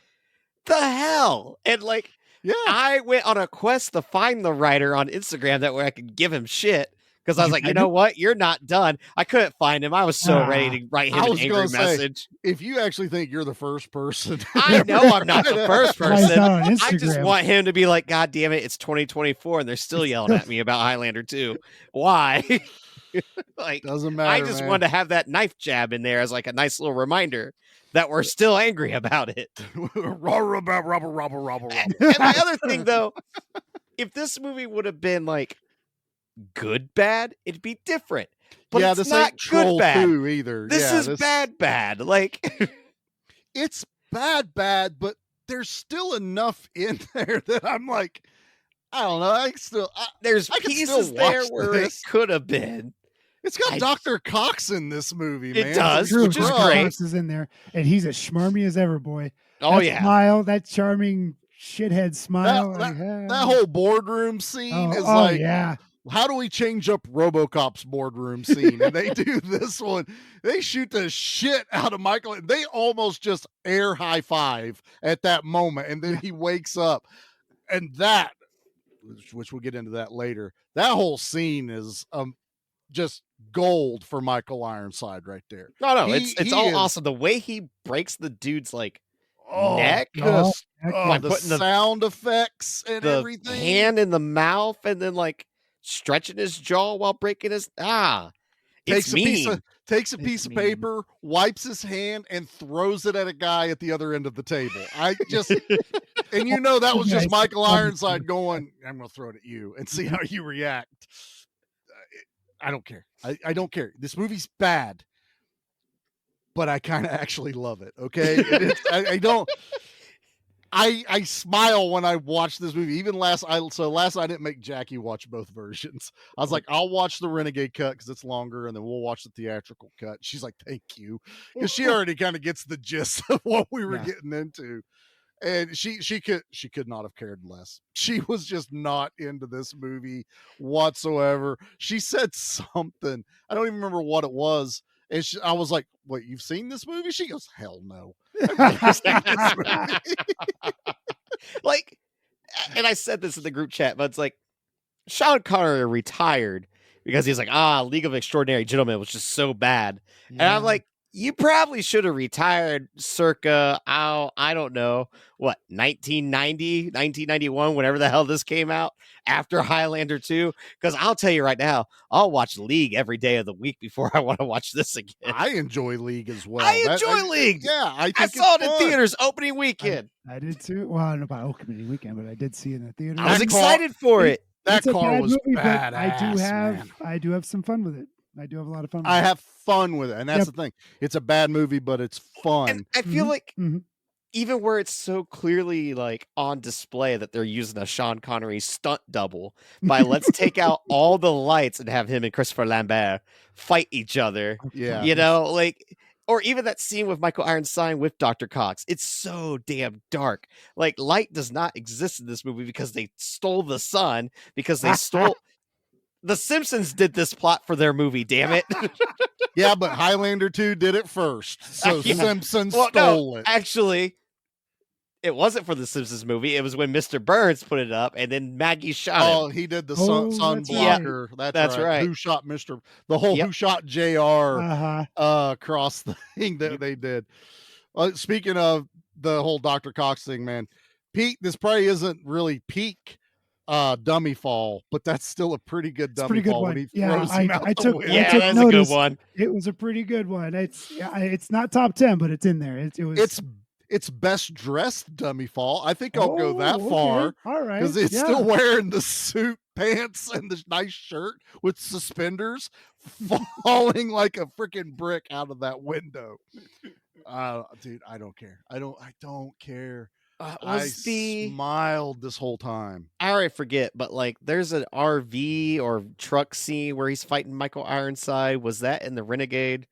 the hell? And like, yeah, I went on a quest to find the writer on Instagram that way I could give him shit. Because I was like, you know what? You're not done. I couldn't find him. I was so ready to write him an angry message. If you actually think you're the first person, I know I'm not the first person. on I just Instagram. want him to be like, God damn it, it's 2024 and they're still yelling at me about Highlander 2. Why? Like, doesn't matter. I just wanted to have that knife jab in there as like a nice little reminder that we're still angry about it. And my other thing, though, if this movie would have been like good bad, it'd be different. But yeah, it's this not ain't Troll good bad 2 either. This yeah, is bad. Like it's bad, but there's still enough in there that I'm like, I don't know. There's I can pieces still there watch where this. it could have been. It's got Dr. Cox in this movie, man. It does, True, which is Dr. great. Cox is in there, and he's as schmarmy as ever, boy. Oh That yeah, smile, that charming shithead smile. That whole boardroom scene is yeah. how do we change up RoboCop's boardroom scene? And they do this one. They shoot the shit out of Michael. They almost just air high five at that moment. And then he wakes up. And that, which we'll get into that later, that whole scene is just gold for Michael Ironside right there. no, it's all awesome. The way he breaks the dude's like neck, the putting the sound effects and the everything. hand in the mouth, and then like stretching his jaw while breaking his Takes mean. a piece of paper, wipes his hand, and throws it at a guy at the other end of the table. I just, and you know that was just Michael Ironside going, I'm going to throw it at you and see how you react. I don't care. I don't care. This movie's bad, but I kind of actually love it. Okay, I don't. I smile when I watch this movie. Even last night I didn't make Jackie watch both versions. I was like, I'll watch the Renegade cut because it's longer, and then we'll watch the theatrical cut. She's like, thank you, because she already kind of gets the gist of what we were getting into. And she could not have cared less. She was just not into this movie whatsoever. She said something. I don't even remember what it was. And I was like, "Wait, you've seen this movie?" She goes, "Hell no." Like, and I said this in the group chat, but it's like Sean Connery retired because he's like, League of Extraordinary Gentlemen was just so bad. And I'm like, you probably should have retired circa, I don't know, what, 1990, 1991, whenever the hell this came out, after Highlander 2. Because I'll tell you right now, I'll watch League every day of the week before I want to watch this again. I enjoy League as well. I enjoy League. Yeah, I saw it in theaters opening weekend. I did too. Well, I don't know about opening weekend, but I did see it in the theater. I was excited for it. That car was movie, badass. I do have some fun with it. I do have a lot of fun with it. I have fun with it, and that's the thing. It's a bad movie, but it's fun. And I feel like even where it's so clearly like on display that they're using a Sean Connery stunt double by let's take out all the lights and have him and Christopher Lambert fight each other. Yeah. You know, like, or even that scene with Michael Ironside with Dr. Cox. It's so damn dark. Like, light does not exist in this movie because they stole the sun, because they stole... The Simpsons did this plot for their movie, damn it. Yeah, but Highlander 2 did it first. So Simpsons stole it. Actually, it wasn't for the Simpsons movie. It was when Mr. Burns put it up, and then Maggie shot him. Oh, he did the sun blocker. Yeah, that's right. Who shot Mr. The whole Who shot JR across the thing that they did. Speaking of the whole Dr. Cox thing, man, Pete, this probably isn't really peak dummy fall, but that's still a pretty good dummy fall when he throws him out the window. Yeah, that's a good one. It was a pretty good one. It's not top 10, but it's in there. It's best dressed dummy fall. I think I'll go that far. All right, because it's still wearing the suit pants and the nice shirt with suspenders, falling like a freaking brick out of that window. Dude, I don't care. I don't care. I smiled this whole time. I already forget, but like there's an RV or truck scene where he's fighting Michael Ironside. Was that in the Renegade?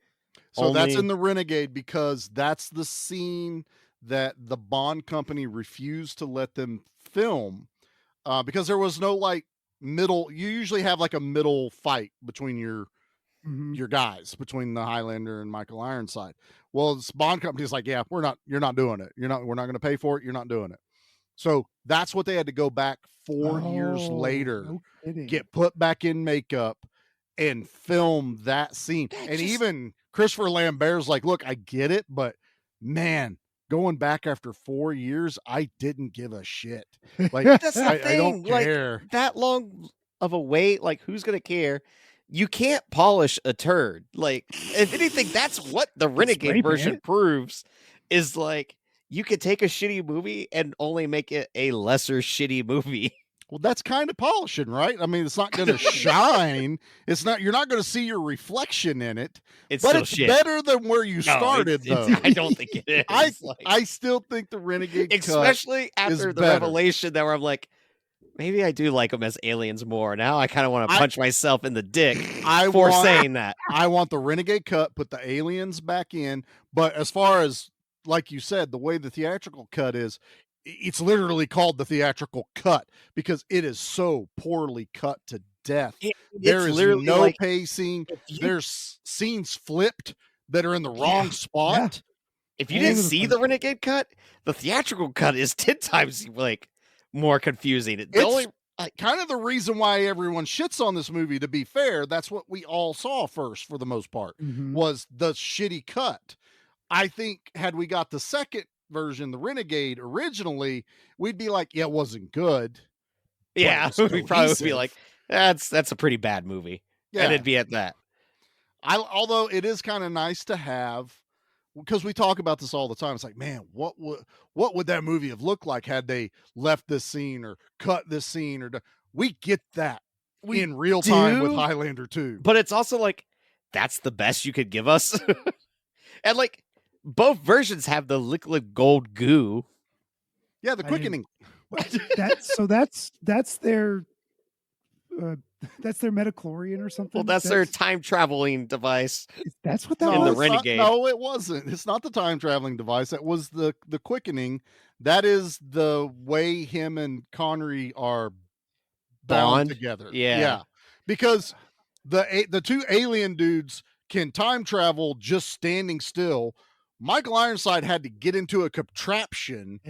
So that's in the Renegade because that's the scene that the Bond company refused to let them film because there was no like middle. You usually have like a middle fight between your guys, between the Highlander and Michael Ironside. Well, this Bond company is like, yeah, you're not doing it. We're not going to pay for it. You're not doing it. So that's what they had to go back 4 years later, get put back in makeup and film that scene. Even Christopher Lambert's like, look, I get it, but man, going back after 4 years, I didn't give a shit. Like, that's the thing. I don't care. Like, that long of a wait, like who's going to care? You can't polish a turd. Like, if anything, that's what the Renegade version proves is like, you could take a shitty movie and only make it a lesser shitty movie. Well, that's kind of polishing, right? I mean, it's not going to shine. You're not going to see your reflection in it. It's better than where you started, though. I don't think it is. I still think the Renegade especially cut after is the better. revelation that where I'm like, maybe I do like them as aliens more. Now I kind of want to punch myself in the dick for saying that. I want the Renegade cut, put the aliens back in. But as far as, like you said, the way the theatrical cut is, it's literally called the theatrical cut because it is so poorly cut to death. There is no pacing. There's scenes flipped that are in the wrong spot. Yeah. If you didn't see the Renegade cut, the theatrical cut is 10 times like more confusing. It's kind of the reason why everyone shits on this movie, to be fair. That's what we all saw first for the most part, was the shitty cut. I think had we got the second version, the Renegade originally, we'd be like, yeah, it wasn't good. Yeah, we probably would be like, that's a pretty bad movie. Yeah. And it'd be at that. Although it is kind of nice to have, because we talk about this all the time. It's like, man, what would that movie have looked like had they left this scene or cut this scene? Or we get that in real time with Highlander 2. But it's also like, that's the best you could give us. And like both versions have the liquid gold goo. Yeah, the quickening. That's their that's their metachlorian or something. Well, that's their time traveling device. That's what that in was. the Renegade. No, it wasn't. It's not the time traveling device. That was the quickening. That is the way him and Connery are bound Bond? together. Yeah. Because the two alien dudes can time travel just standing still. Michael Ironside had to get into a contraption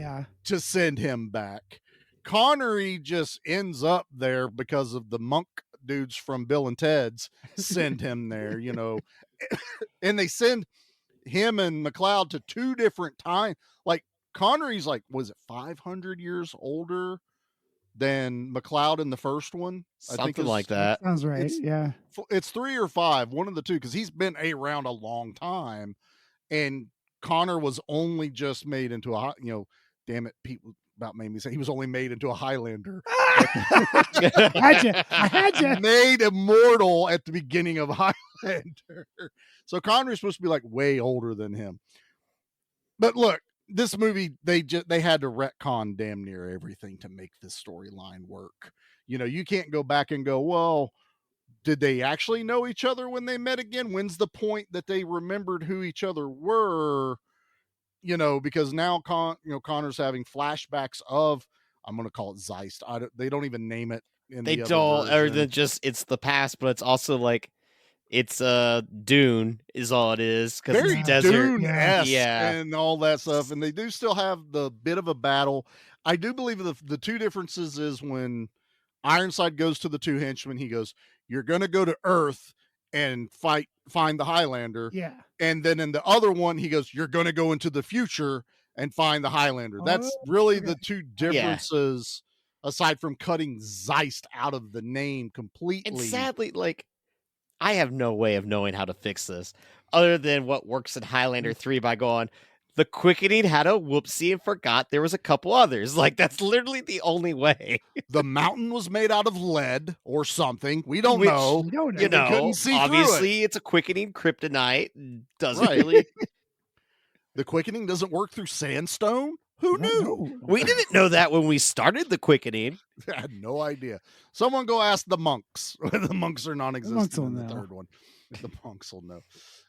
to send him back. Connery just ends up there because of the monk dudes from Bill and Ted's send him there, you know. And they send him and McLeod to two different times. Like Connery's like, was it 500 years older than McLeod in the first one? Something like that. Sounds right. It's 3 or 5, one of the two, because he's been around a long time. And Connor was only just made into a, you know, damn it, people about made me say he was only made into a Highlander. I had you. Made immortal at the beginning of Highlander. So Connery's supposed to be like way older than him. But look, this movie, they had to retcon damn near everything to make this storyline work. You know, you can't go back and go, well, did they actually know each other when they met again? When's the point that they remembered who each other were? You know, because now Connor's having flashbacks of, I'm going to call it Zeist. They don't even name it. They don't, other than just it's the past, but it's also like it's Dune is all it is, because very it's desert. Dune-esque and all that stuff. And they do still have the bit of a battle. I do believe the two differences is when Ironside goes to the two henchmen, he goes, "You're going to go to Earth and find the Highlander." Yeah. And then in the other one, he goes, "You're going to go into the future and find the Highlander." That's really the two differences, aside from cutting Zeist out of the name completely. And sadly, like, I have no way of knowing how to fix this other than what works in Highlander 3 by going, the quickening had a whoopsie and forgot there was a couple others. Like, that's literally the only way. The mountain was made out of lead or something. We don't know. We don't know. You know, couldn't see obviously it's a quickening kryptonite. Doesn't really. The quickening doesn't work through sandstone? Who knew? We didn't know that when we started the quickening. I had no idea. Someone go ask the monks. The monks are non-existent in the third one. The monks will know.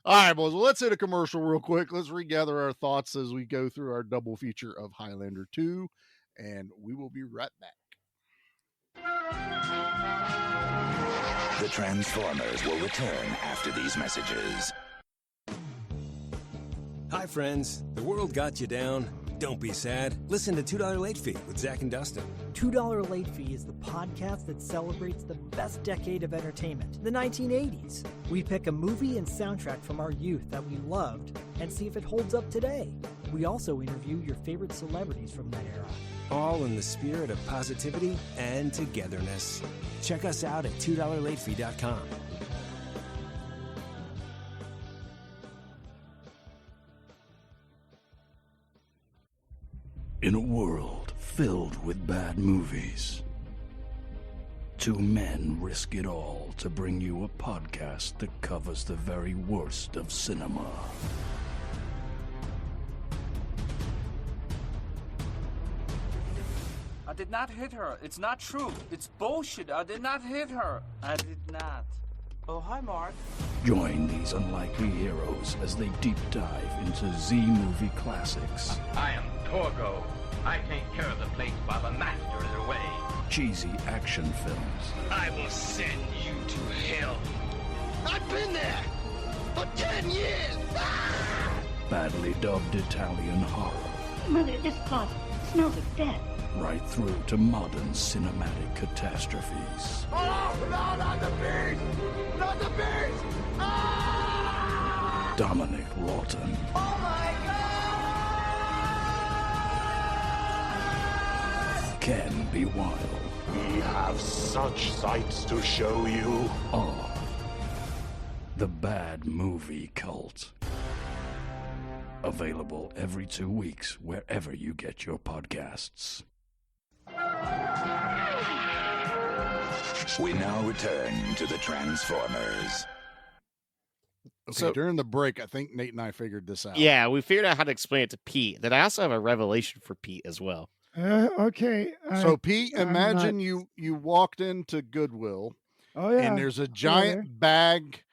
All right, boys. Well, let's hit a commercial real quick. Let's regather our thoughts as we go through our double feature of Highlander 2, and we will be right back. The Transformers will return after these messages. Hi, friends. The world got you down. Don't be sad. Listen to $2 Late Fee with Zach and Dustin. $2 Late Fee is the podcast that celebrates the best decade of entertainment, the 1980s. We pick a movie and soundtrack from our youth that we loved and see if it holds up today. We also interview your favorite celebrities from that era. All in the spirit of positivity and togetherness. Check us out at $2latefee.com. In a world filled with bad movies, two men risk it all to bring you a podcast that covers the very worst of cinema. I did not hit her. It's not true. It's bullshit. I did not hit her. I did not. Oh, hi, Mark. Join these unlikely heroes as they deep dive into Z-movie classics. I am Torgo. I take care of the place while the master is away. Cheesy action films. I will send you to hell. I've been there for 10 years. Badly dubbed Italian horror. Mother, this cloth smells of death. Right through to modern cinematic catastrophes. Oh, no, not the beast! Not the beast! Ah! Dominic Lawton. Oh, my God! Can be wild. We have such sights to show you. Or the Bad Movie Cult. Available every 2 weeks wherever you get your podcasts. We now return to the Transformers. Okay, during the break, I think Nate and I figured this out. Yeah, we figured out how to explain it to Pete. Then I also have a revelation for Pete as well. Okay. So Pete, I'm imagine not- you walked into Goodwill. Oh yeah. And there's a giant bag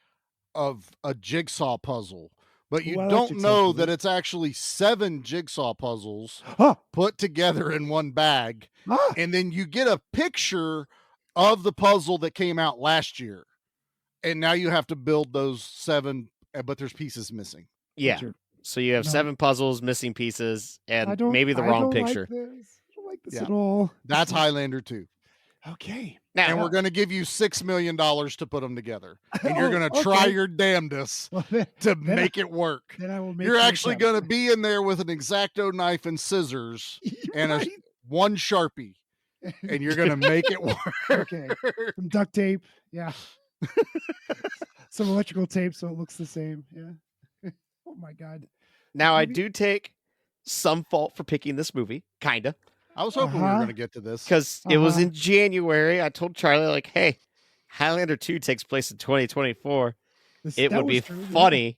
of a jigsaw puzzle, but you Ooh, I like don't jigsaw know puzzles. that it's actually 7 jigsaw puzzles put together in one bag. And then you get a picture of the puzzle that came out last year. And now you have to build those 7, but there's pieces missing. Yeah. So you have 7 puzzles, missing pieces, and maybe the wrong picture. I don't like this at all. That's Highlander 2. Okay. Now, And we're going to give you $6 million to put them together. And you're going to try your damnedest to make it work. Then I will make You're my actually attempt. going to be in there with an X-Acto knife and scissors and one Sharpie. And you're going to make it work. Okay. Some duct tape. Yeah. Some electrical tape so it looks the same. Yeah. Oh my God. Now, I do take some fault for picking this movie, kind of. I was hoping we were going to get to this. Because it was in January. I told Charlie, like, hey, Highlander 2 takes place in 2024. It would be funny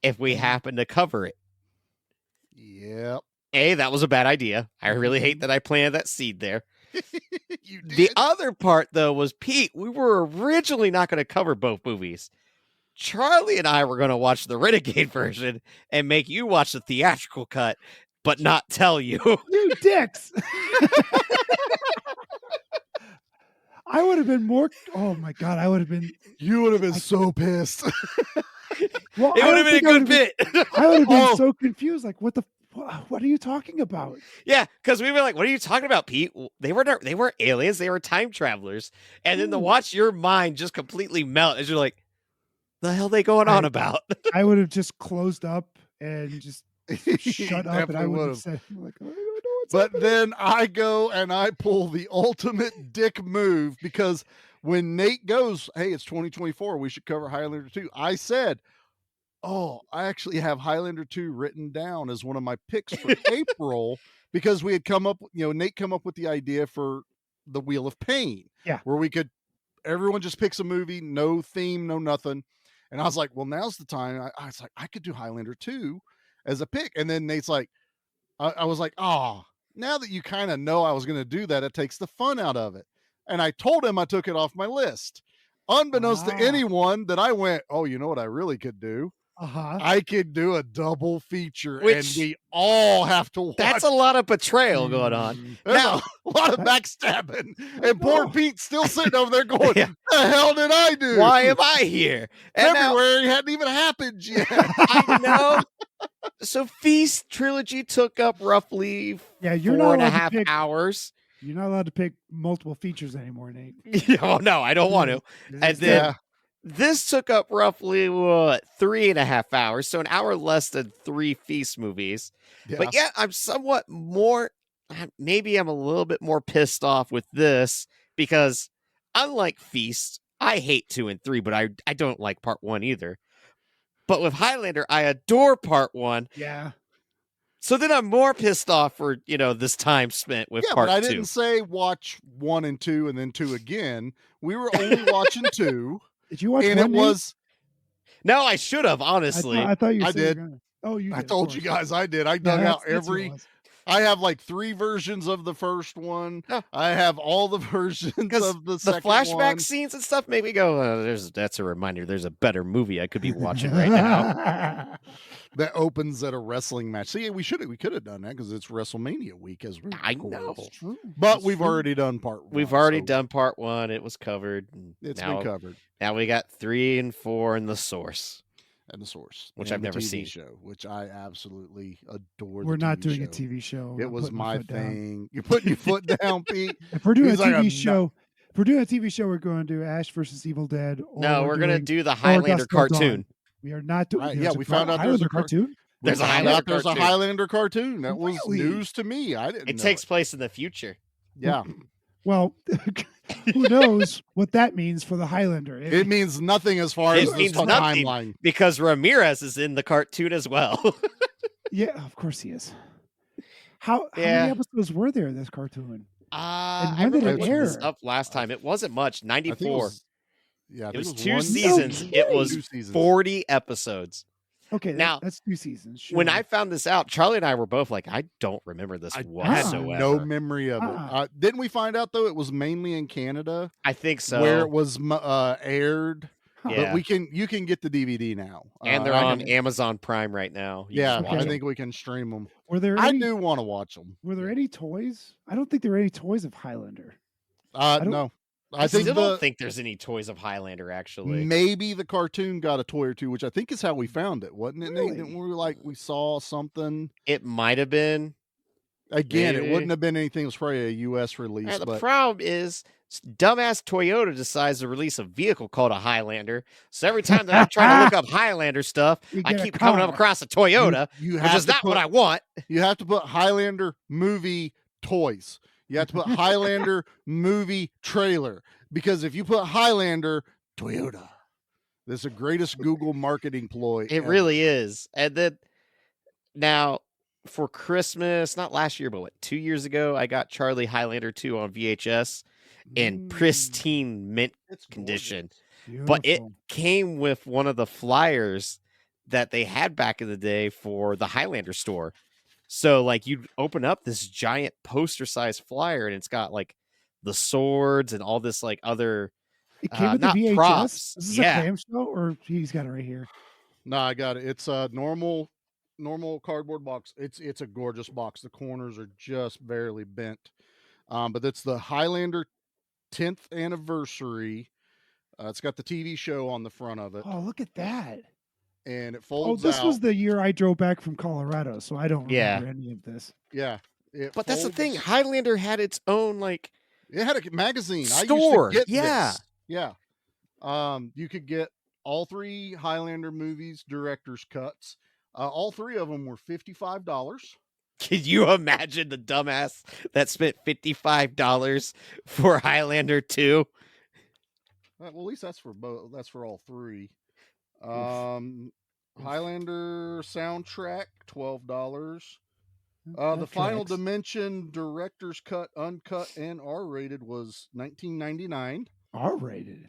if we happened to cover it. Yep. That was a bad idea. I really hate that I planted that seed there. The other part, though, was Pete, we were originally not going to cover both movies. Charlie and I were going to watch the Renegade version and make you watch the theatrical cut, but not tell you. You dicks. I would have been more. Oh my God. I would have been. You would have been so pissed. Well, it would have been a good bit. I would have been so confused. Like, what are you talking about? Yeah, because we were like, what are you talking about, Pete? They weren't aliens. They were time travelers. And then to watch your mind just completely melt as you're like, the hell are they going on about? I would have just closed up and just shut up. And I would have said, like, I don't know what's happening. Then I go and I pull the ultimate dick move because when Nate goes, hey, it's 2024, we should cover Highlander 2. I said, oh, I actually have Highlander 2 written down as one of my picks for April because we had Nate come up with the idea for the Wheel of Pain. Yeah. Where everyone just picks a movie, no theme, no nothing. And I was like, well, now's the time. I was like, I could do Highlander 2 as a pick. And then Nate's like, I was like, oh, now that you kind of know I was going to do that, it takes the fun out of it. And I told him I took it off my list. Unbeknownst to anyone that I went, oh, you know what I really could do? I could do a double feature and we all have to watch. That's a lot of betrayal going on. There's Now, a lot of backstabbing. And poor Pete's still sitting over there going, the hell did I do? why am I here? And now- February hadn't even happened yet. I know. So Feast Trilogy took up roughly you're 4.5 hours. You're not allowed to pick multiple features anymore, Nate. Oh, no, I don't want to. And then this took up roughly 3.5 hours, so an hour less than 3 Feast movies. Yeah. But yet I'm somewhat more, maybe I'm a little bit more pissed off with this because unlike Feast, I hate 2 and 3, but I don't like part 1 either. But with Highlander, I adore part 1. Yeah. So then I'm more pissed off for, this time spent with part 2. But I didn't say watch 1 and 2 and then 2 again. We were only watching 2. Did you watch and 1? it was No, I should have, honestly. I thought you I said you were did. gonna. Oh, you did. I of told you course. guys I did. I dug out that's what it every was. I have like 3 versions of the first one. Oh. I have all the versions of the The second flashback one. scenes and stuff made me go, that's a reminder. There's a better movie I could be watching right now. That opens at a wrestling match. See, we could have done that because it's WrestleMania week as we I know. But we've already done part 1. We've already done part 1. It was covered. It's now, been covered. Now we got 3 and 4 in the source. And the source. Which and I've the never TV seen. show, which I absolutely adore. We're the not TV doing show. a TV show. It I'm was putting my my foot down. thing. You're putting your foot down, Pete. If we're doing a He's like, TV "I'm show, if we're doing a TV show, we're going to do Ash versus Evil Dead. Or No, we're going to doing do the Or Highlander Dusk Till Dawn. cartoon. We are not doing. Right, there's yeah, a we found out there's Highlander a cartoon. There's a found Highlander out there's a cartoon. Highlander cartoon. That was Really? news to me. I didn't It know takes place in the future. Yeah. Well, who knows what that means for the Highlander? It means nothing as far It as this means nothing timeline. because Ramirez is in the cartoon as well. Yeah, of course he is. How Yeah. many episodes were there in this cartoon? I when did remember it looking this air? up last time. It wasn't much. I think it 94. was Yeah, I It think was it was 2 one seasons. season. It 2 was seasons. 40 episodes. Okay, Now, that's 2 seasons. Sure. when I found this out, Charlie and I were both like, I don't remember this I had whatsoever. no memory of it. Didn't we find out though it was mainly in Canada? I think so. Where it was aired. Yeah. But you can get the DVD now. And they're I on can- Amazon Prime right now. You Yeah, can watch I 'em. think we can stream them. Were there I any, do want to watch them. Were there any toys? I don't think there were any toys of Highlander. don't- No. I still don't think there's any toys of Highlander, actually. Maybe the cartoon got a toy or two, which I think is how we found it, wasn't it? Nate? Didn't we saw something? It might have been. Again, Maybe. it wouldn't have been anything. It was probably a U.S. release. The but problem is, dumbass Toyota decides to release a vehicle called a Highlander. So every time that I'm trying to look up Highlander stuff, I get a keep coming up car. across a Toyota, you which have is to not what put- I want. You have to put Highlander movie toys. You have to put Highlander movie trailer. Because if you put Highlander, Toyota. This is the greatest Google marketing ploy. It really is. And then now for Christmas, not last year, but 2 years ago, I got Charlie Highlander 2 on VHS in pristine mint condition. But it came with one of the flyers that they had back in the day for the Highlander store. So like you'd open up this giant poster sized flyer and it's got like the swords and all this like other It came with the not VHS. props. Is this Yeah. a clam show or he's got it right here? No, I got it. It's a normal cardboard box. It's a gorgeous box. The corners are just barely bent. But it's the Highlander 10th anniversary. It's got the TV show on the front of it. Oh, look at that. And it Oh, folds this out. was the year I drove back from Colorado, so I don't remember any of this. Yeah. But that's the thing. Highlander had its own like It had a magazine. store. I used to get Yeah. this. Yeah. You could get all 3 Highlander movies, director's cuts. All 3 of them were $55. Can you imagine the dumbass that spent $55 for Highlander 2? Well, at least that's for both. That's for all 3. Highlander soundtrack, $12. The Final tracks. Dimension director's cut, uncut and R-rated was $19.99. R-rated.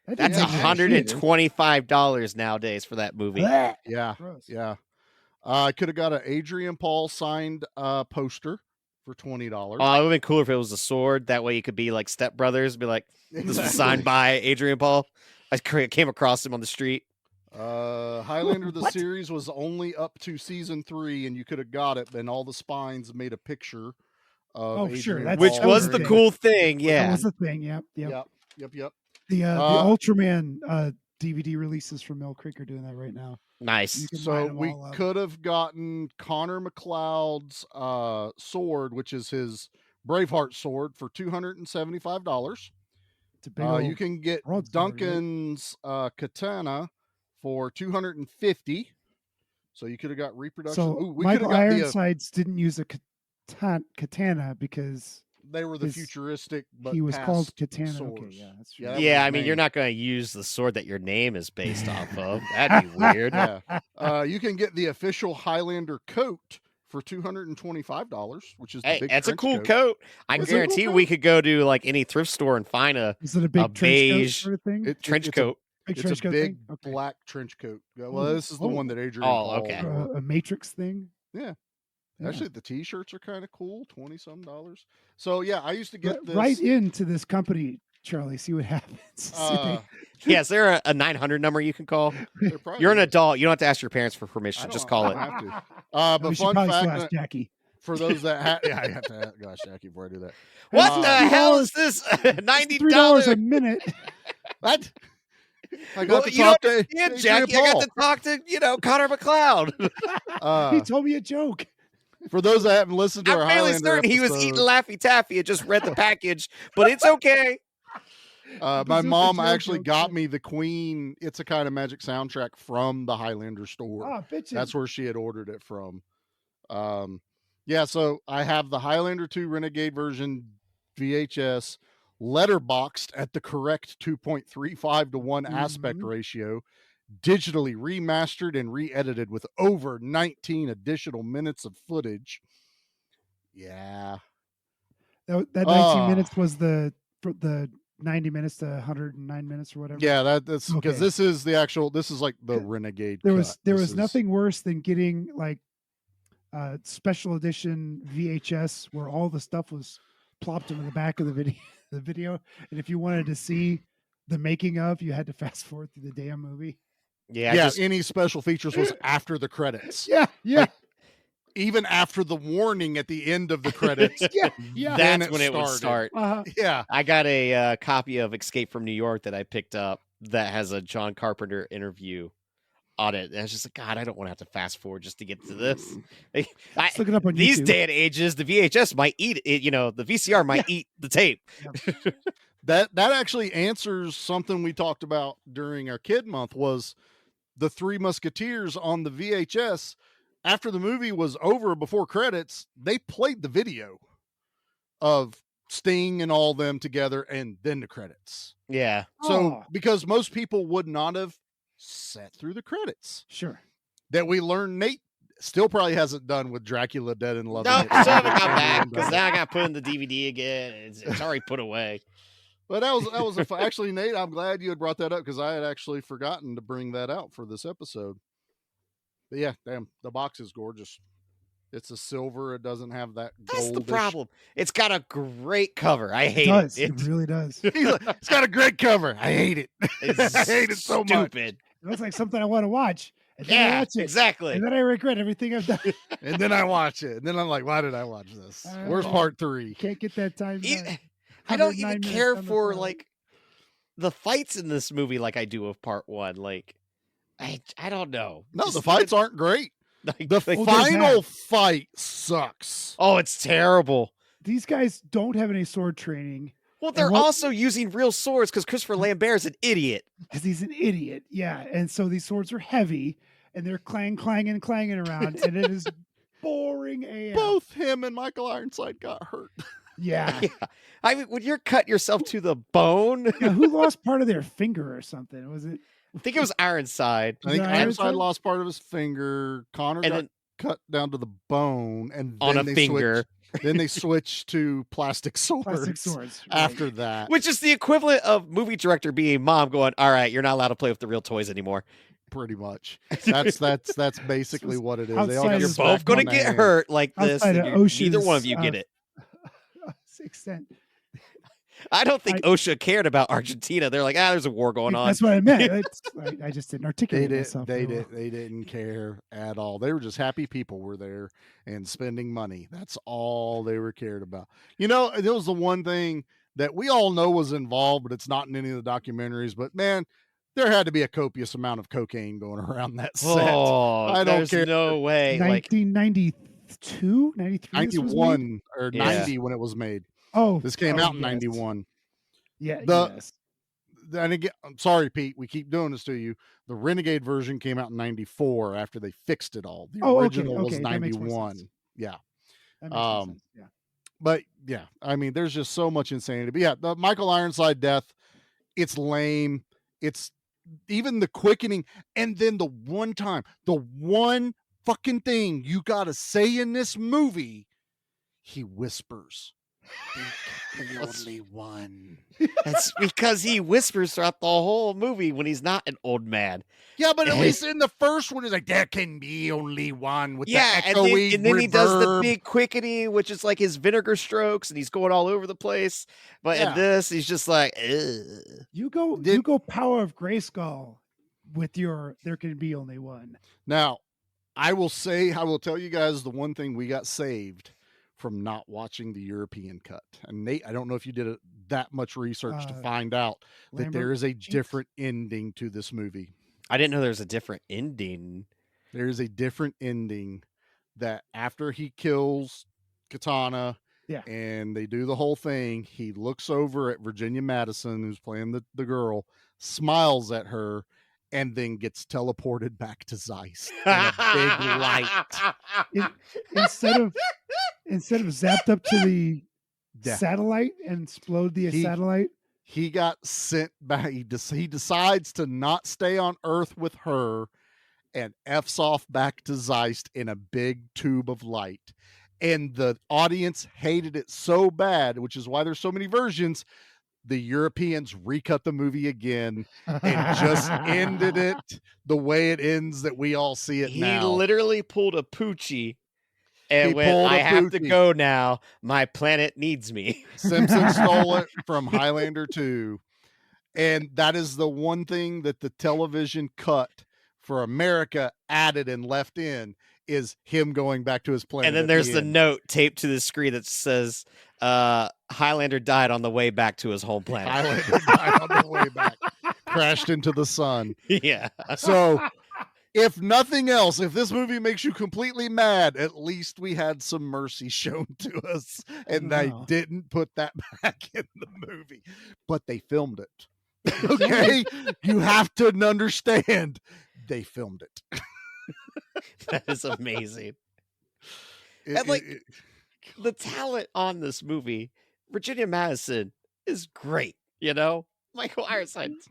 That's $125 nowadays for that movie. Yeah, Gross. yeah. I could have got an Adrian Paul signed poster for $20. Oh, it would have been cooler if it was a sword. That way you could be like stepbrothers, be like, this was signed by Adrian Paul. I came across him on the street. Highlander the series was only up to season 3, and you could have got it, and all the spines made a picture of Oh, Adrian sure. Paul. That's Which was the thing. cool thing, That yeah. was the thing. Yep. Yep. The Ultraman DVD releases from Mill Creek are doing that right now. Nice. You can line So them we all up. could have gotten Connor McLeod's sword, which is his Braveheart sword, for $275. It's a big You old can get broadsword, right? Duncan's katana for $250. So you could have got reproduction. So Ooh, we could Michael have got Ironsides didn't use a katana because they were the his- futuristic, but he was called past katana. swords. Okay, yeah, that's true. that was Yeah, his I mean, name. you're not going to use the sword that your name is based off of. That'd be weird. Yeah. You can get the official Highlander coat for $225, which is the Hey, big that's a trench cool coat. I Is it a cool guarantee coat? we could go to like any thrift store and find a Is it a big trench coat beige sort of thing? trench it's coat. Big It's trench a coat big thing? Okay. black trench coat. Well, this is the Oh. one that Adrian Oh, Paul okay. wore. A Matrix thing? Yeah. Yeah. Actually, the T-shirts are kind of cool, $20-some. So yeah, I used to get this. Right into this company, Charlie. See what happens. See Uh, Yeah, is there a 900 number you can call? there probably You're an is. adult. You don't have to ask your parents for I permission. don't- Just call I it. don't have to. we But should fun probably still fact ask Jackie. for those that yeah, I have to gosh, Jackie, before I do that. What Uh, the hell is this? $90? $3 a minute. What? I got Well, to you don't talk to understand, Adrian Jackie. I got Paul. to talk to, Connor McLeod. He told me a joke. For those that haven't listened to our I'm fairly Highlander certain he was eating episode, Laffy Taffy and just read the package, but it's okay. my Bazooka mom Joe actually joke, got yeah. me the Queen It's a Kind of Magic soundtrack from the Highlander store. Oh, bitch. That's where she had ordered it from. Yeah, so I have the Highlander 2 Renegade version VHS letterboxed at the correct 2.35 to 1 aspect Mhm. ratio, digitally remastered and re-edited with over 19 additional minutes of footage. Yeah. That 19 Ah. minutes was the 90 minutes to 109 minutes or whatever. Yeah, that's because Okay. this is like the Renegade. There cut. was This is- nothing worse than getting like special edition VHS where all the stuff was plopped into the back of the video, and if you wanted to see the making of, you had to fast forward through the damn movie. Yeah, any special features was after the credits. Yeah. Like, even after the warning at the end of the credits. Yeah. then That's when it would started. start. Yeah. I got a copy of Escape from New York that I picked up that has a John Carpenter interview on it. And I was just like, God, I don't want to have to fast forward just to get to this. Let's look it up on These YouTube. day and ages, the VHS might eat it. The VCR might eat the tape. That actually answers something we talked about during our kid month was the Three Musketeers on the VHS. After the movie was over, before credits, they played the video of Sting and all them together and then the credits. Yeah. So because most people would not have sat through the credits. Sure. That we learned Nate still probably hasn't done with Dracula Dead and Love. No, I still haven't got back because now I got put in the DVD again. It's already put away. But that was actually, Nate, I'm glad you had brought that up because I had actually forgotten to bring that out for this episode. But yeah, damn, the box is gorgeous. It's a silver. It doesn't have that gold. That's the problem. It's got a great cover. I hate it. It really does. It's got a great cover. I hate it. It's I hate it so much. stupid. It looks like something I want to watch. And then I Yeah, watch it. exactly. And then I regret everything I've done. And then I watch it. And then I'm like, why did I watch this? Where's part 3? Can't get that time. I don't even 109 minutes care on the for phone. like the fights in this movie like I do of part 1. Like I don't know. No, Just the fights aren't great. The final fight sucks. Oh, it's terrible. These guys don't have any sword training. Well, they're also using real swords because Christopher Lambert's an idiot. Because he's an idiot. Yeah. And so these swords are heavy and they're clanging around. And it is boring AF. Both him and Michael Ironside got hurt. Yeah. I mean, when you're cutting yourself to the bone. Yeah, who lost part of their finger or something? Was it? I think it was Ironside. I think Ironside lost part of his finger. Connor got cut down to the bone, and on then a finger. Then they switched to plastic swords. Right. After that, which is the equivalent of movie director being mom going, "All right, you're not allowed to play with the real toys anymore." Pretty much. That's basically what it is. They all You're both going to get hurt like this. And neither one of you get it. 6 I don't think OSHA cared about Argentina. They're like, there's a war going on. That's what I meant. I just didn't articulate myself. They didn't care at all. They were just happy people were there and spending money. That's all they were cared about. It was the one thing that we all know was involved, but it's not in any of the documentaries. But man, there had to be a copious amount of cocaine going around that set. Oh, I don't care. No way. 1992, 93, 91 or 90 when it was made. Oh, this came out in 91. Yeah. And again, I'm sorry, Pete. We keep doing this to you. The Renegade version came out in 94 after they fixed it all. The original was 91. Yeah. That makes more sense. Yeah. But yeah, I mean, there's just so much insanity. But yeah, the Michael Ironside death, it's lame. It's even the quickening. And then the one fucking thing you got to say in this movie, he whispers. The only one. That's because he whispers throughout the whole movie when he's not an old man. Yeah, but at least in the first one, he's like, there can be only one with the and echoey then he does the reverb. big quickening, which is like his vinegar strokes, and he's going all over the place. But in this, he's just like, ugh. You go Power of Grayskull with your there can be only one. Now, I will tell you guys the one thing we got saved from not watching the European cut. And Nate, I don't know if you did that much research to find out that there is a different ending to this movie. I didn't know there was a different ending. There is a different ending that after he kills Katana and they do the whole thing, he looks over at Virginia Madison, who's playing the girl, smiles at her, and then gets teleported back to Zeist in a big light. Instead of zapped up to the satellite and explode the satellite, he got sent back. He decides to not stay on Earth with her and F's off back to Zeist in a big tube of light. And the audience hated it so bad, which is why there's so many versions. the Europeans recut the movie again and just ended it the way it ends that we all see it now. He literally pulled a Poochie and He went, pulled a I have to Poochie. go now. My planet needs me. Simpson stole it from Highlander 2. And that is the one thing that the television cut for America added and left in is him going back to his planet. And then there's the note taped to the screen that says, Highlander died on the way back to his home planet. Highlander died on the way back. Crashed into the sun. Yeah. So if nothing else, if this movie makes you completely mad, at least we had some mercy shown to us. And they didn't put that back in the movie. But they filmed it. Okay? You have to understand. They filmed it. That is amazing. And like the talent on this movie, Virginia Madison is great, you know? Michael Ironside's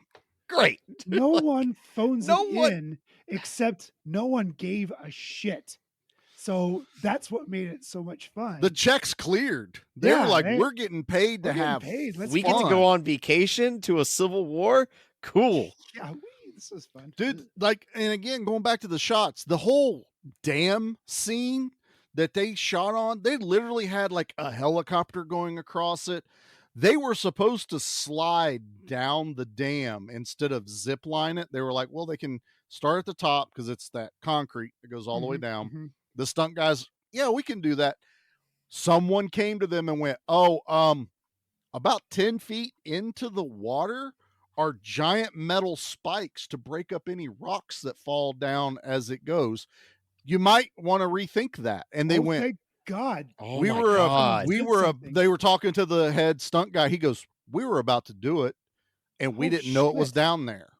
great. No one phones in except no one gave a shit. So that's what made it so much fun. The checks cleared. They were like, we're getting paid to have we get to go on vacation to a Civil War. Cool. Yeah, this is fun. Dude, like, and again, going back to the shots, the whole dam scene that they shot on, they literally had like a helicopter going across it. They were supposed to slide down the dam instead of zip line it. They were like, well, they can start at the top because it's that concrete that goes all the way down. Mm-hmm. The stunt guys, yeah, we can do that. Someone came to them and went, about 10 feet into the water are giant metal spikes to break up any rocks that fall down as it goes. You might want to rethink that. And they went, thank God. They were talking to the head stunt guy. He goes, we were about to do it and we didn't know it was down there.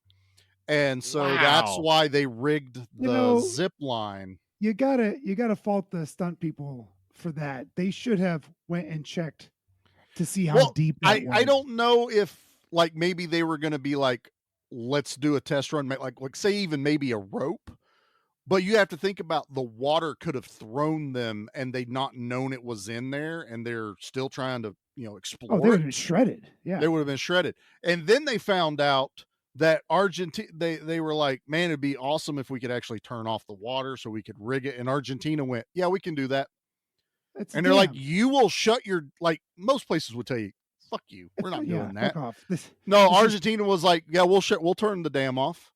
And so that's why they rigged the zip line. You gotta fault the stunt people for that. They should have went and checked to see how deep that was. I don't know if like maybe they were going to be like, let's do a test run, like say even maybe a rope. But you have to think about the water could have thrown them and they'd not known it was in there and they're still trying to, explore. Oh, they would have been shredded. Yeah. They would have been shredded. And then they found out that Argentina, they were like, man, it'd be awesome if we could actually turn off the water so we could rig it. And Argentina went, yeah, we can do that. And they're like, you will shut your, like most places would tell you, fuck you. We're not doing that. Fuck off. Argentina was like, yeah, we'll turn the dam off.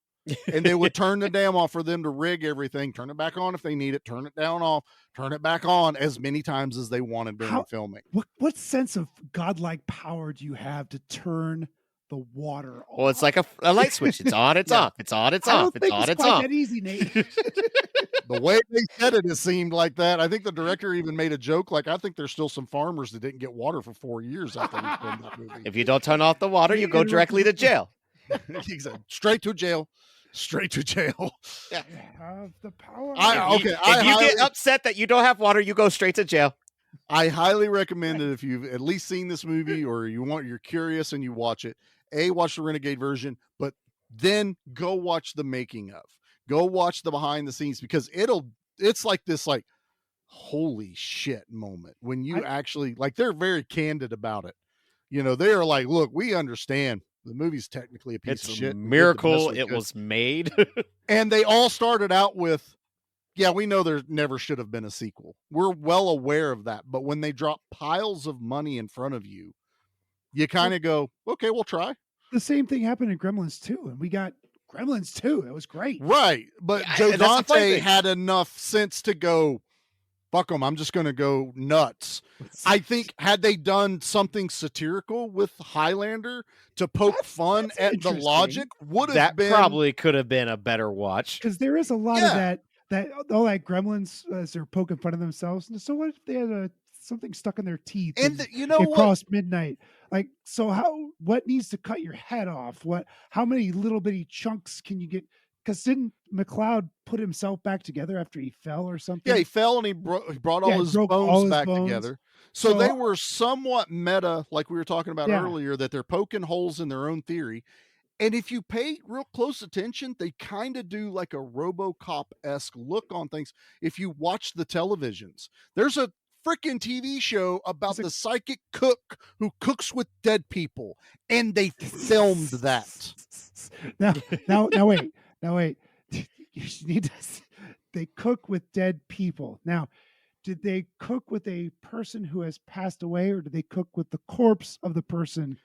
And they would turn the dam off for them to rig everything, turn it back on if they need it, turn it down off, turn it back on as many times as they wanted during filming. What sense of godlike power do you have to turn the water off? Well, it's like a light switch. It's on, it's off. It's on, it's off. It's on, it's off. That easy, Nate. The way they said it, it seemed like that. I think the director even made a joke. Like, I think there's still some farmers that didn't get water for 4 years after we filmed that movie. If you don't turn off the water, you go directly to jail. Straight to jail. Straight to jail. Yeah. Have the power. If you get upset that you don't have water, you go straight to jail. I highly recommend it if you've at least seen this movie or you're curious and you watch it. Watch the Renegade version, but then go watch the making of. Go watch the behind the scenes because it's like this like holy shit moment when you actually like they're very candid about it. They're like, look, we understand. The movie's technically a piece of shit. It's a miracle it was made. And they all started out with, yeah, we know there never should have been a sequel. We're well aware of that. But when they drop piles of money in front of you, you kind of go, okay, we'll try. The same thing happened in Gremlins 2, and we got Gremlins 2. It was great. Right. But Joe Dante had enough sense to go, fuck them, I'm just going to go nuts. I think had they done something satirical with Highlander to poke fun at the logic, would have been... That probably could have been a better watch. Because there is a lot of that all that Gremlins as they're poking fun of themselves. And so what if they had something stuck in their teeth and across midnight? Like, so what needs to cut your head off? How many little bitty chunks can you get? Because didn't McLeod put himself back together after he fell or something? Yeah, he fell and he brought all his bones back together. So they were somewhat meta, like we were talking about earlier, that they're poking holes in their own theory. And if you pay real close attention, they kind of do like a RoboCop-esque look on things. If you watch the televisions, there's a freaking TV show about the psychic cook who cooks with dead people, and they filmed that. Now wait. You need to. They cook with dead people. Now, did they cook with a person who has passed away, or did they cook with the corpse of the person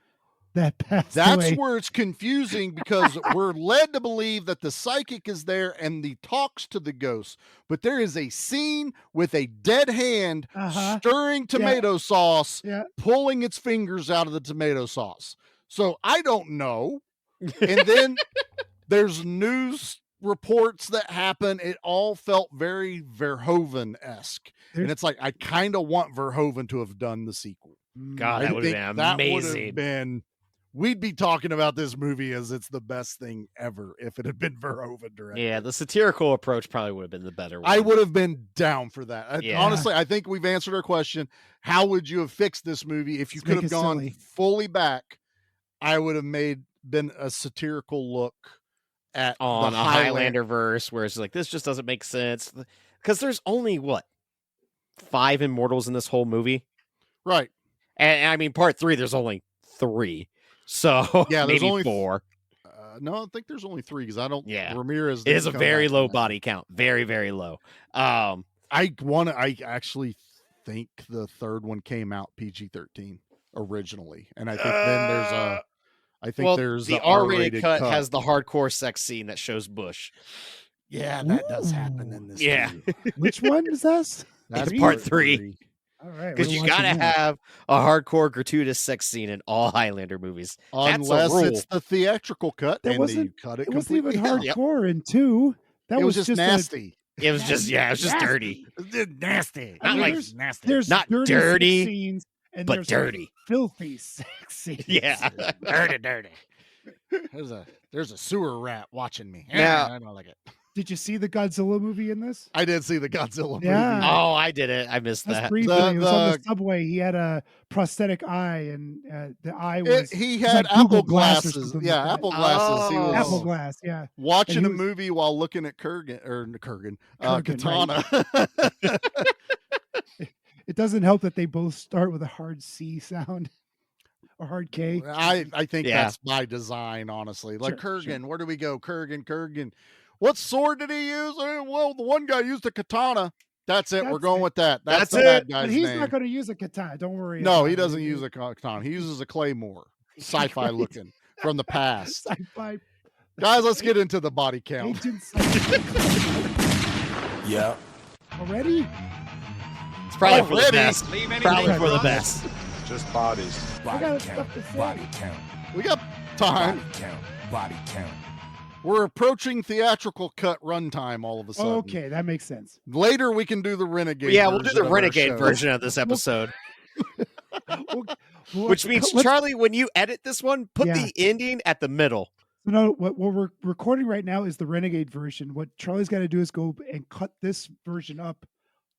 that passed away? That's where it's confusing, because we're led to believe that the psychic is there and he talks to the ghost, but there is a scene with a dead hand stirring tomato sauce, pulling its fingers out of the tomato sauce. So I don't know. And then there's news reports that happen. It all felt very Verhoeven-esque. And it's like, I kind of want Verhoeven to have done the sequel. God, that would have been amazing. We'd be talking about this movie as it's the best thing ever if it had been Verhoeven directed. Yeah, the satirical approach probably would have been the better one. I would have been down for that. Honestly, I think we've answered our question. How would you have fixed this movie if you could have gone fully back? I would have been a satirical look at on the a Highlander verse, where it's like, this just doesn't make sense, because there's only 5 immortals in this whole movie, right? And I mean, part 3, there's only 3. So yeah, maybe only 4. No, I think there's only 3, because I don't. Yeah, Ramirez is a very low body count, very, very low. I actually think the third one came out PG-13 originally, and I think then there's a. I think there's the R-rated cut has the hardcore sex scene that shows Bush. Yeah, that does happen in this. Yeah, which one is this? That's part 3. All right, because you gotta have a hardcore gratuitous sex scene in all Highlander movies, unless it's the theatrical cut and you cut it. It wasn't even completely out. hardcore in 2. That was just nasty. It was just it was just dirty. Nasty. Not like nasty. There's not dirty scenes, and but there's dirty, filthy sex scenes. Yeah, dirty. There's a sewer rat watching me. Now, I don't like it. Did you see the Godzilla movie in this? I did see the Godzilla movie. Oh, I did it. I missed that. Briefly, it was on the subway. He had a prosthetic eye, and the eye was. He had like Apple glasses. Yeah, like Apple glasses. He was Apple glass. Yeah. Watching a movie while looking at Katana. Right. It doesn't help that they both start with a hard C sound. Or hard K. I think that's by design, honestly. Like Kurgan, where do we go? Kurgan. What sword did he use? Well, the one guy used a katana. That's it. We're going with that. That's the bad guy's But he's name. not going to use a katana. Don't worry. No, he doesn't use a katana. He uses a claymore. Sci-fi looking from the past. Sci-fi. Guys, let's get into the body count. Yeah. Already? It's probably for the best. Probably for the best. Just bodies. Body count. Body count. We got time. Body count. Body count. We're approaching theatrical cut runtime all of a sudden. Okay, that makes sense. Later, we can do the Renegade. Yeah, we'll do the Renegade version of this episode. Which means, Charlie, when you edit this one, put the ending at the middle. No, what we're recording right now is the Renegade version. What Charlie's got to do is go and cut this version up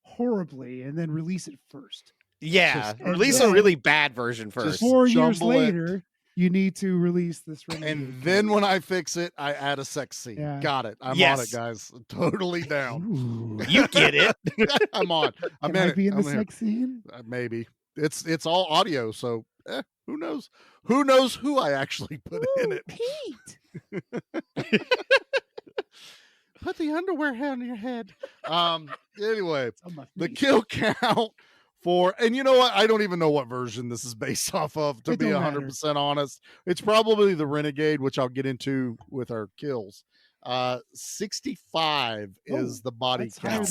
horribly and then release it first. Yeah, release a really bad version first. 4 years later, you need to release this Renegade. And then when I fix it, I add a sex scene. Yeah. Got it. I'm on it, guys. Totally down. Ooh. You get it. I'm on. Can I be in the sex scene? Maybe. It's all audio, so who knows? Who knows who I actually put in it? Pete. Put the underwear on your head. Anyway, the kill count for, and you know what? I don't even know what version this is based off of, to be 100% honest. It's probably the Renegade, which I'll get into with our kills. 65 is the body count.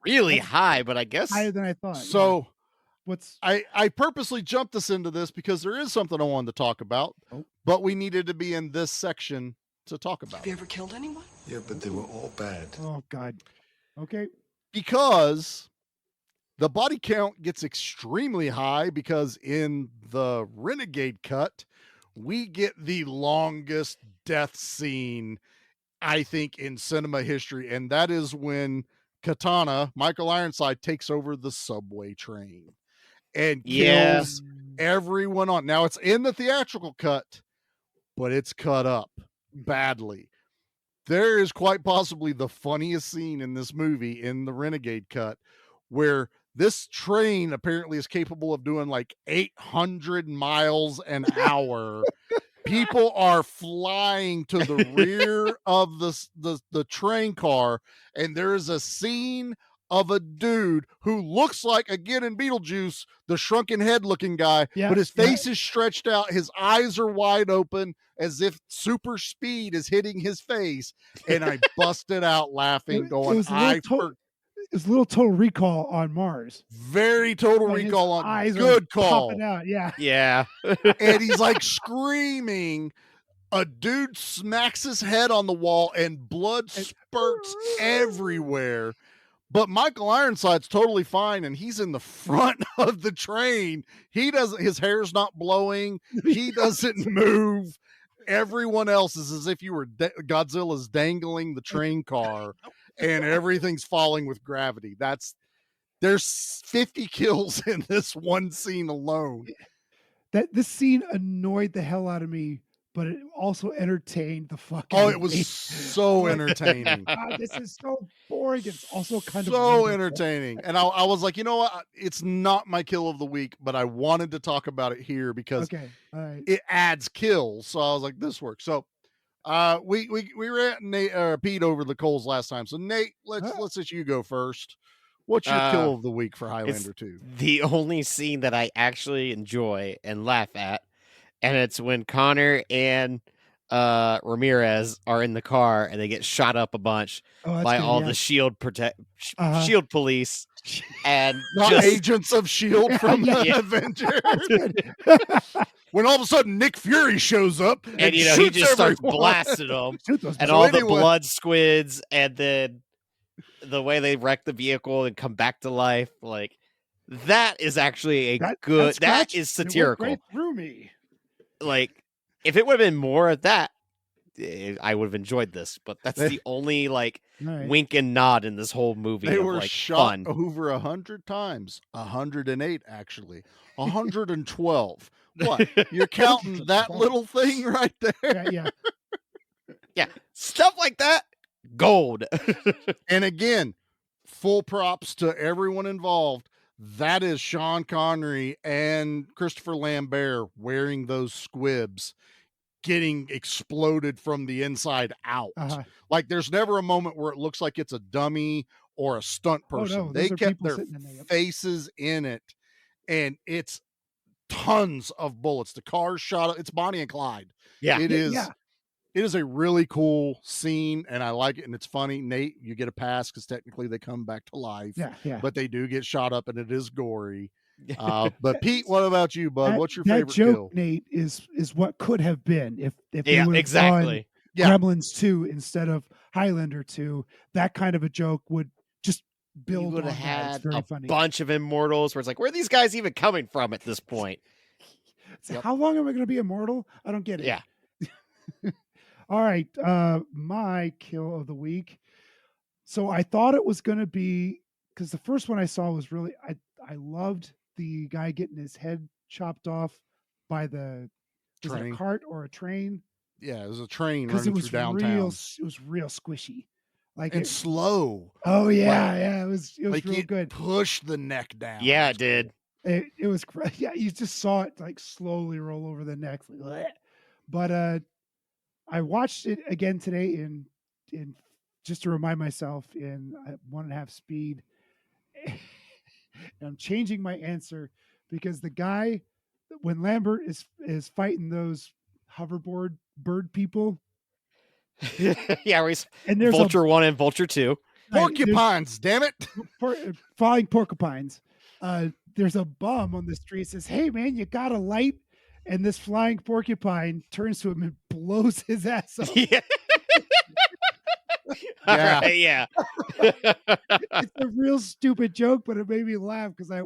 Really high, but I guess higher than I thought. So what's I purposely jumped us into this because there is something I wanted to talk about, but we needed to be in this section to talk about. Have you ever killed anyone? Yeah, but they were all bad. Oh God. Okay. Because the body count gets extremely high because in the Renegade cut, we get the longest death scene, I think, in cinema history. And that is when Katana, Michael Ironside, takes over the subway train and kills everyone on. Now, it's in the theatrical cut, but it's cut up badly. There is quite possibly the funniest scene in this movie in the Renegade cut, where This train apparently is capable of doing like 800 miles an hour. People are flying to the rear of the train car, and there is a scene of a dude who looks like, again in Beetlejuice, the shrunken head looking guy, but his face is stretched out, his eyes are wide open as if super speed is hitting his face, and I busted out laughing, going, it was a little Total Recall on Mars. Very Total Like, Recall on. eyes Good are call. popping out. Yeah. Yeah. And he's like screaming. A dude smacks his head on the wall and blood spurts everywhere. But Michael Ironside's totally fine, and he's in the front of the train. His hair's not blowing. He doesn't move. Everyone else is as if you were Godzilla's dangling the train car, and everything's falling with gravity. There's 50 kills in this one scene alone. This scene annoyed the hell out of me, but it also entertained the fucking. Oh, it was so entertaining. God, this is so boring. It's also kind of so entertaining. And I was like, you know what? It's not my kill of the week, but I wanted to talk about it here because it adds kills. So I was like, this works. So we ran Pete over the coals last time. So Nate, let's let you go first. What's your kill of the week for Highlander 2? The only scene that I actually enjoy and laugh at, and it's when Connor and Ramirez are in the car and they get shot up a bunch by all the shield police and not agents of shield from the Avengers. When all of a sudden Nick Fury shows up and he just starts blasting them, and all the blood squids, and then the way they wreck the vehicle and come back to life, like that is actually that is satirical. Right through me. Like, if it would have been more of that, I would have enjoyed this. But that's the only wink and nod in this whole movie. They were shot fun. over 100 times, 108 actually, 112. What? You're counting that little thing right there? Yeah, stuff like that. Gold. And again, full props to everyone involved. That is Sean Connery and Christopher Lambert wearing those squibs, getting exploded from the inside out. Like there's never a moment where it looks like it's a dummy or a stunt person. Oh, no, they kept their faces in it, and it's tons of bullets. The car shot. It's Bonnie and Clyde. Yeah, it is. Yeah. It is a really cool scene, and I like it, and it's funny. Nate, you get a pass because technically they come back to life. Yeah. But they do get shot up, and it is gory. But Pete, what about you, bud? What's your favorite joke, kill? Nate, is what could have been if yeah, we exactly. Gremlins 2 instead of Highlander 2. That kind of a joke would just build. You would have had a funny. Bunch of immortals where it's like, where are these guys even coming from at this point? So how long am I going to be immortal? I don't get it. Yeah. All right, my kill of the week. So I thought it was going to be, because the first one I saw was really, I loved the guy getting his head chopped off by was it a cart or a train? Yeah, it was a train running through downtown. It was real squishy, slow. Oh yeah, it was real good. Pushed the neck down. Yeah, it did. It was yeah. You just saw it like slowly roll over the neck, but I watched it again today in just to remind myself in 1.5 speed. And I'm changing my answer because the guy, when Lambert is fighting those hoverboard bird people. Yeah, and there's Vulture 1 and Vulture 2. Porcupines, damn it. Flying porcupines. There's a bum on the street says, "Hey man, you got a light?" And this flying porcupine turns to him and blows his ass up. Yeah. Right, yeah. It's a real stupid joke, but it made me laugh because I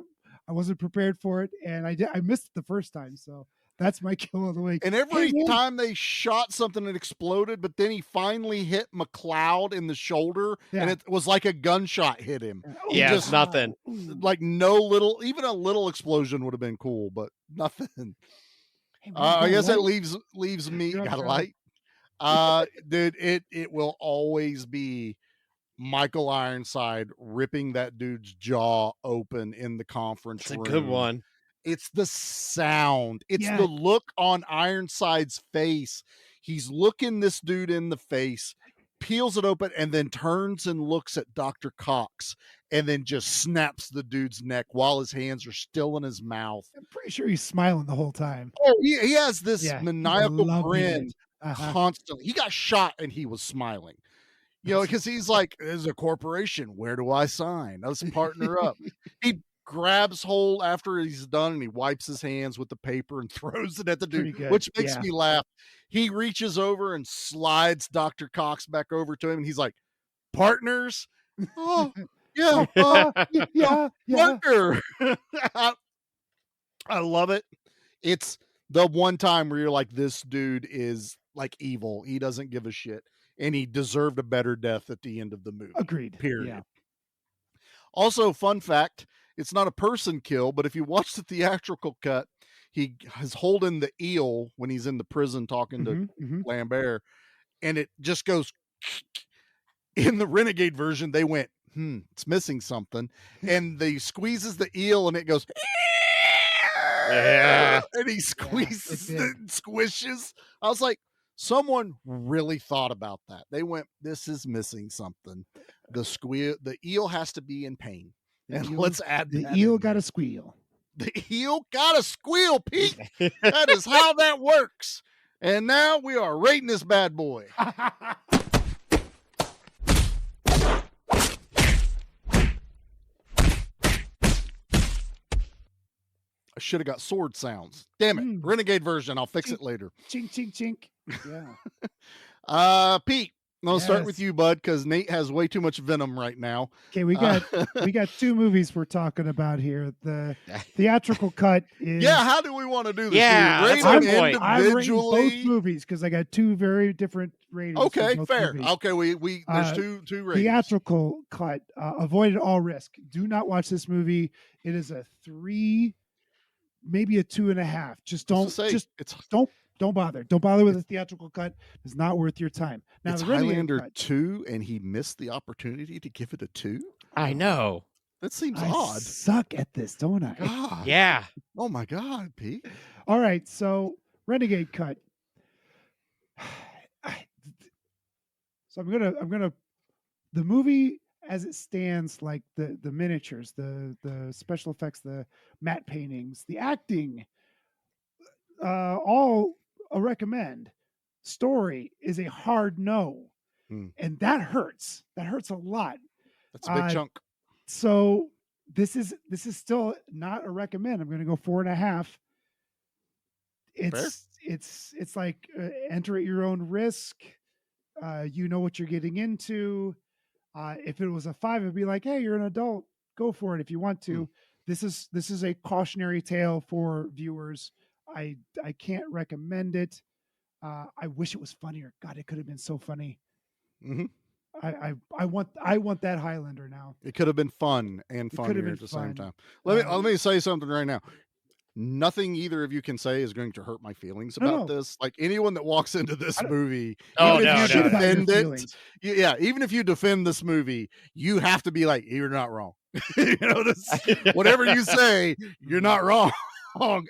wasn't prepared for it, and I missed it the first time. So that's my kill of the week. And every time they shot something, it exploded, but then he finally hit McLeod in the shoulder, and it was like a gunshot hit him. Yeah, just nothing. Like even a little explosion would have been cool, but nothing. I guess that leaves me. Got a light, dude. It will always be Michael Ironside ripping that dude's jaw open in the conference room. It's a good one. It's the sound. It's Yeah. the look on Ironside's face. He's looking this dude in the face, peels it open, and then turns and looks at Dr. Cox, and then just snaps the dude's neck while his hands are still in his mouth. I'm pretty sure he's smiling the whole time. Oh, he has this Yeah, he's maniacal loving grin it. Uh-huh. constantly. He got shot and he was smiling. You know, because he's like, "There's a corporation. Where do I sign? Let's partner up." He grabs hold after he's done and he wipes his hands with the paper and throws it at the Pretty dude, good, which makes yeah. me laugh. He reaches over and slides Dr. Cox back over to him, and he's like, "Partners? Oh, yeah, yeah. partner." I love it. It's the one time where you're like, this dude is like evil. He doesn't give a shit. And he deserved a better death at the end of the movie. Agreed. Period. Yeah. Also, fun fact, it's not a person kill, but if you watch the theatrical cut, he is holding the eel when he's in the prison talking to Lambert, and it just goes. In the Renegade version, they went, it's missing something. And they squeezes the eel and it goes, Yeah. and he squeezes and squishes. I was like, someone really thought about that. They went, this is missing something. The eel has to be in pain. And let's add the that eel in got there. a squeal. The eel got a squeal, Pete. That is how that works. And now we are rating this bad boy. I should have got sword sounds. Damn it. Renegade version. I'll fix it later. Chink, chink, chink. Yeah. Pete, I'll start with Yes. you, bud, because Nate has way too much venom right now. Okay, we got two movies we're talking about here. The theatrical cut is How do we want to do this? Yeah, Do we rate that's them my point. I'm rating individually? both movies because I got two very different ratings. for Okay, both fair. movies. Okay, we there's two ratings. Theatrical cut, avoided all risk. Do not watch this movie. It is a 3, maybe a 2.5. Just don't bother. Don't bother with the theatrical cut. It's not worth your time. Now It's the Renegade Highlander cut, 2, and he missed the opportunity to give it a 2. I know. That seems I odd. suck at this, don't I? God. Yeah. Oh my God, Pete. All right, so Renegade cut. So I'm gonna the movie as it stands, like the miniatures, the special effects, the matte paintings, the acting, all a recommend. Story is a hard no, and that hurts. That hurts a lot. That's a big chunk. So this is still not a recommend. I'm going to go 4.5. It's like enter at your own risk. You know what you're getting into. If it was a 5, it'd be like, hey, you're an adult. Go for it if you want to. This is a cautionary tale for viewers. I can't recommend it. I wish it was funnier. God, it could have been so funny. I want that Highlander now. It could have been fun and It could have funnier been at the same fun. time. Let me say something right now. Nothing either of you can say is going to hurt my feelings No, about no. this. Like anyone that walks into this movie, Oh, even no, if you no, no. defend Your it, feelings. even if you defend this movie, you have to be like, you're not wrong. You know, whatever you say, you're not wrong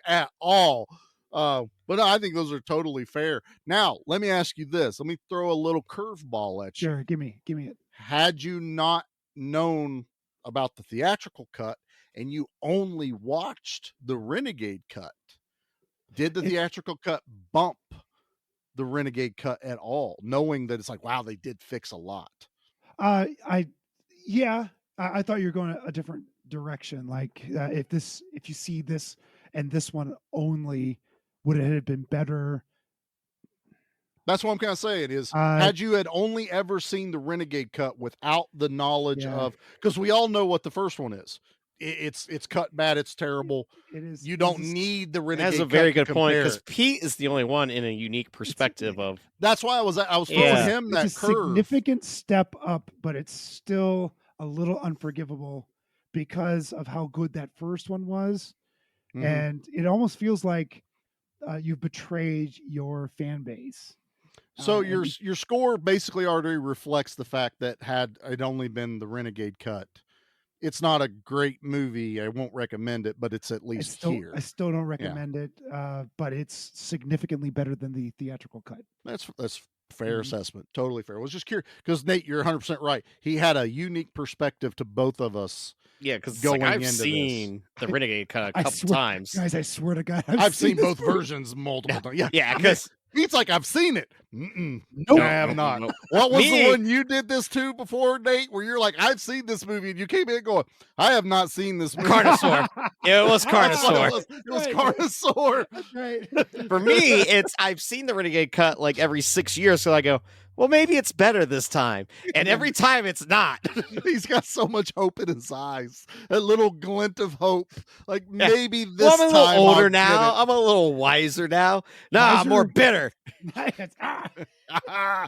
at all. But I think those are totally fair. Now, let me ask you this. Let me throw a little curveball at you. Sure, give me it. Had you not known about the theatrical cut and you only watched the Renegade cut, did the theatrical cut bump the Renegade cut at all, knowing that it's like, wow, they did fix a lot? I thought you were going a different direction. Like if you see this and this one only, would it have been better? That's what I'm kind of saying is, had you had only ever seen the Renegade cut without the knowledge of, because we all know what the first one is. It's cut bad. It's terrible. It is. You don't need the Renegade. That's a cut very to good point compare because it. Pete is the only one in a unique perspective of. That's why I was throwing him that It's a curve. significant step up, but it's still a little unforgivable because of how good that first one was. Mhm. And it almost feels like you've betrayed your fan base. So and your score basically already reflects the fact that had it only been the Renegade cut, it's not a great movie. I won't recommend it, but it's at I least still here. I still don't Yeah, recommend it, but it's significantly better than the theatrical cut. that's fair assessment. Totally fair. I was just curious because Nate, you're 100% right. He had a unique perspective to both of us. Yeah, because going I've into seen the Renegade cut a I couple swear, times. guys, I swear to God, I've seen this both movie. versions multiple times. Yeah, Yeah, because Pete's like, I've seen it. Nope, Nope, I have nope, not. nope. What was Me- the one you did this to before, Nate? Where you're like, I've seen this movie, and you came in going, I have not seen this movie. Carnosaur. It was That's what Carnosaur. It was Carnosaur. That's right. For me, I've seen the Renegade cut like every 6 years, so I go, well, maybe it's better this time. And every time it's not. He's got so much hope in his eyes. A little glint of hope. Like Yeah. maybe this Well, I'm a little time older I'll now. get I'm a little wiser now. Nah, I'm more bitter. it. All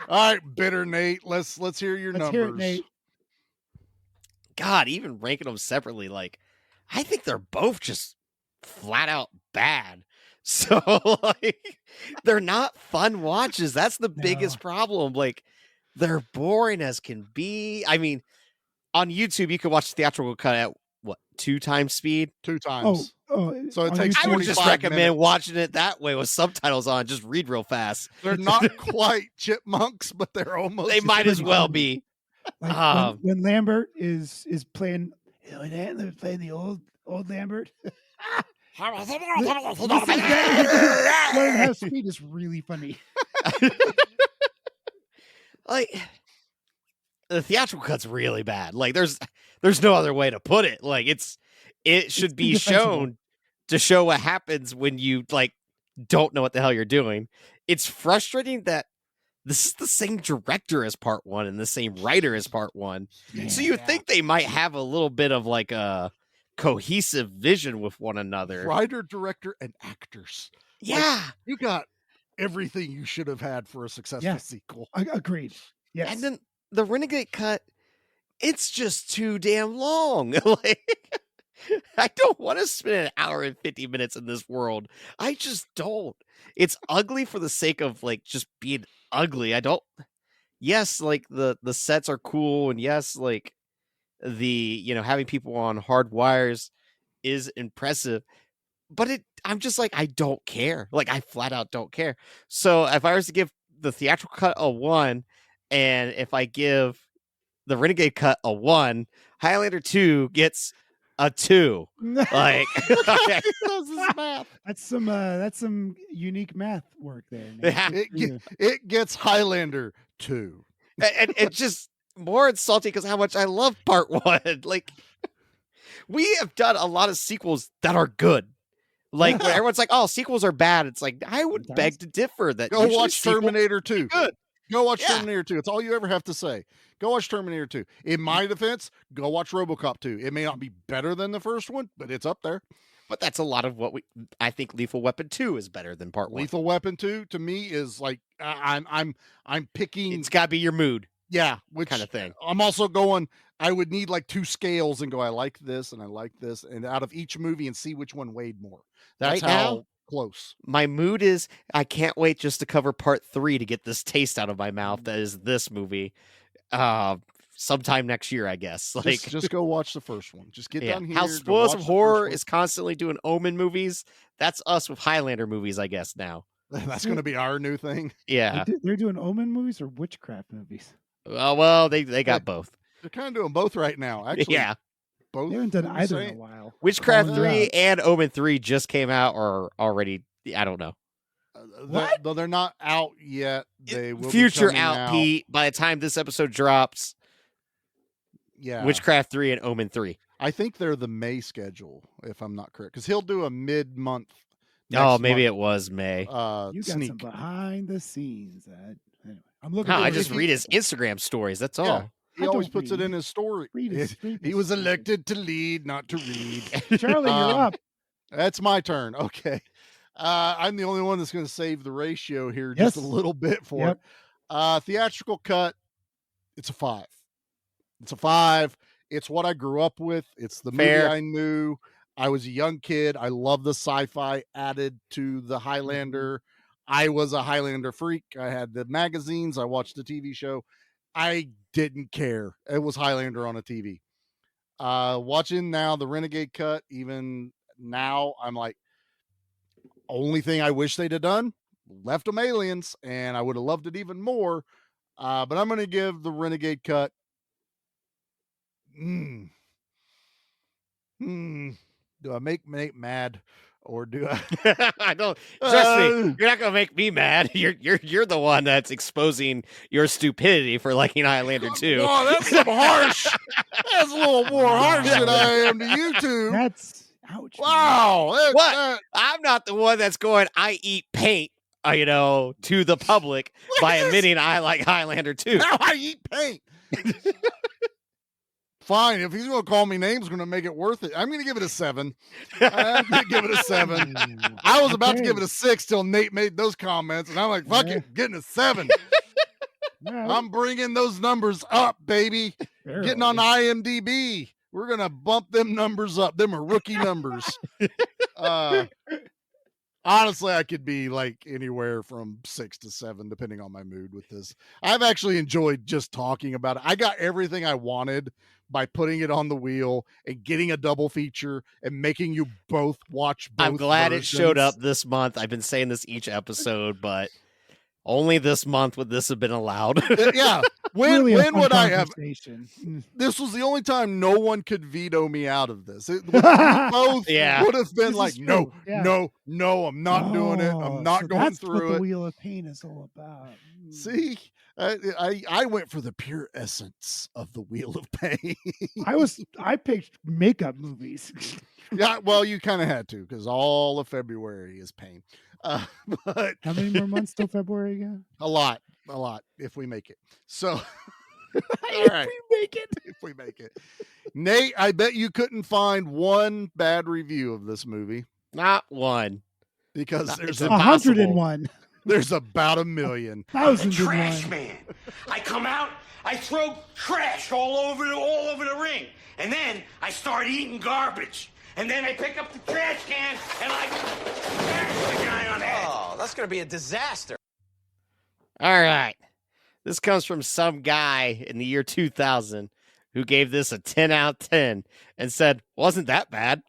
right, bitter Nate. Let's hear your Let's numbers. hear it, Nate. God, even ranking them separately, like, I think they're both just flat out bad. So, like, they're not fun watches. That's the biggest problem. Like, they're boring as can be. I mean, on YouTube, you can watch the theatrical cut at what, 2 times speed? 2 times. So it on takes I would just 45 recommend minutes. watching it that way with subtitles on. Just read real fast. They're not quite chipmunks, but they're almost. They might as well be. Like when Lambert is playing, when Antler's playing the old Lambert. Listening to that, learn how to speed is really funny. Like, the theatrical cut's really bad. Like, there's no other way to put it. Like, it should be indefensible. shown to show what happens when you like don't know what the hell you're doing. It's frustrating that this is the same director as part 1 and the same writer as part 1. So you would think they might have a little bit of like a cohesive vision with one another. Writer, director, and actors. Yeah. Like, you got everything you should have had for a successful sequel. Agreed. Yes. And then the Renegade cut, it's just too damn long. Like, I don't want to spend an hour and 50 minutes in this world. I just don't. It's ugly for the sake of like just being ugly. I don't. Yes, like the sets are cool, and yes, like the having people on hard wires is impressive. But I'm just like, I don't care. Like, I flat out don't care. So if I was to give the theatrical cut a 1, and if I give the Renegade cut a 1, Highlander 2 gets a 2. Like, okay. That's some unique math work there. Nate. It gets Highlander 2. And it's just more insulting because how much I love part 1. Like, we have done a lot of sequels that are good. Like, when everyone's like, oh, sequels are bad, it's like, I would beg to differ. That Go usually watch sequels Terminator are 2. good. Go watch Terminator 2. It's all you ever have to say. Go watch Terminator 2. In my defense, go watch RoboCop 2. It may not be better than the first one, but it's up there. But that's a lot of what I think Lethal Weapon 2 is better than part 1. Lethal Weapon 2 to me is like I'm picking. It's got to be your mood. Yeah, which kind of thing. I'm also going. I would need like 2 scales and go. I like this and I like this, and out of each movie and see which one weighed more. That's Right how now, close. My mood is I can't wait just to cover part 3 to get this taste out of my mouth. That is this movie. Sometime next year, I guess. Like, just go watch the first one. Just get done here. How to Spoils watch of the Horror first is constantly doing Omen movies. That's us with Highlander movies, I guess, now. one. That's going to be our new thing. Yeah. They're doing Omen movies or witchcraft movies. Well, they got both. They're kind of doing both right now. Actually, Yeah. both. They haven't done I'm either in saying. a while. Witchcraft Oh, 3 yeah. and Omen 3 just came out or already. I don't know. Though they're not out yet. They will Future be coming out. Pete. By the time this episode drops, Yeah, Witchcraft 3 and Omen 3. I think they're the May schedule, if I'm not correct, because he'll do a mid-month. Oh, maybe it was May. You got sneak. some behind the scenes. Anyway, I'm looking. No, I forward just to read his Instagram stories. That's all. Yeah, he I always don't puts it read. in his story. Read He his was elected to lead, not to read. Charlie, you're up. That's my turn. Okay. I'm the only one that's going to save the ratio here Yes. just a little bit for it. Theatrical cut, it's a 5. It's a 5. It's what I grew up with. It's the Fair. movie I knew. I was a young kid. I love the sci-fi added to the Highlander. I was a Highlander freak. I had the magazines. I watched the TV show. I didn't care. It was Highlander on a TV. Watching now the Renegade cut, even now, I'm like, only thing I wish they'd have done, left them aliens, and I would have loved it even more. But I'm going to give the Renegade cut. Do I make Nate mad, or do I? I don't trust me. You're not gonna make me mad. You're the one that's exposing your stupidity for liking Highlander 2. Oh, that's some harsh. That's a little more harsh than I am to you two. That's ouch. Wow. What? I'm not the one that's going, I eat paint, to the public by admitting I like Highlander 2. Now I eat paint. Fine. If he's going to call me names, going to make it worth it. I'm going to give it a 7. I'm going to give it a 7. I was about to give it a 6 till Nate made those comments, and I'm like, fuck it, getting a 7. I'm bringing those numbers up, baby. Getting on IMDb. We're going to bump them numbers up. Them are rookie numbers. Honestly, I could be like anywhere from 6 to 7, depending on my mood with this. I've actually enjoyed just talking about it. I got everything I wanted by putting it on the wheel and getting a double feature and making you both watch both. I'm glad versions. it showed up this month. I've been saying this each episode, but only this month would this have been allowed. Yeah. When would I have? Mm. This was the only time no one could veto me out of this. Both would have been like, no, I'm not doing it. I'm not going that's through what it. The Wheel of Pain is all about. See, I went for the pure essence of the Wheel of Pain. I picked makeup movies. Yeah, well, you kind of had to, because all of February is pain. But how many more months till February again? A lot, if we make it. So, all right, if we make it. Nate, I bet you couldn't find one bad review of this movie. Not one, because there's 101. There's about 1 million. Trash man. I come out, I throw trash all over the ring, and then I start eating garbage. And then I pick up the trash can and I smash the guy on the head. Oh, that's going to be a disaster. All right. This comes from some guy in the year 2000 who gave this a 10 out of 10 and said, wasn't that bad.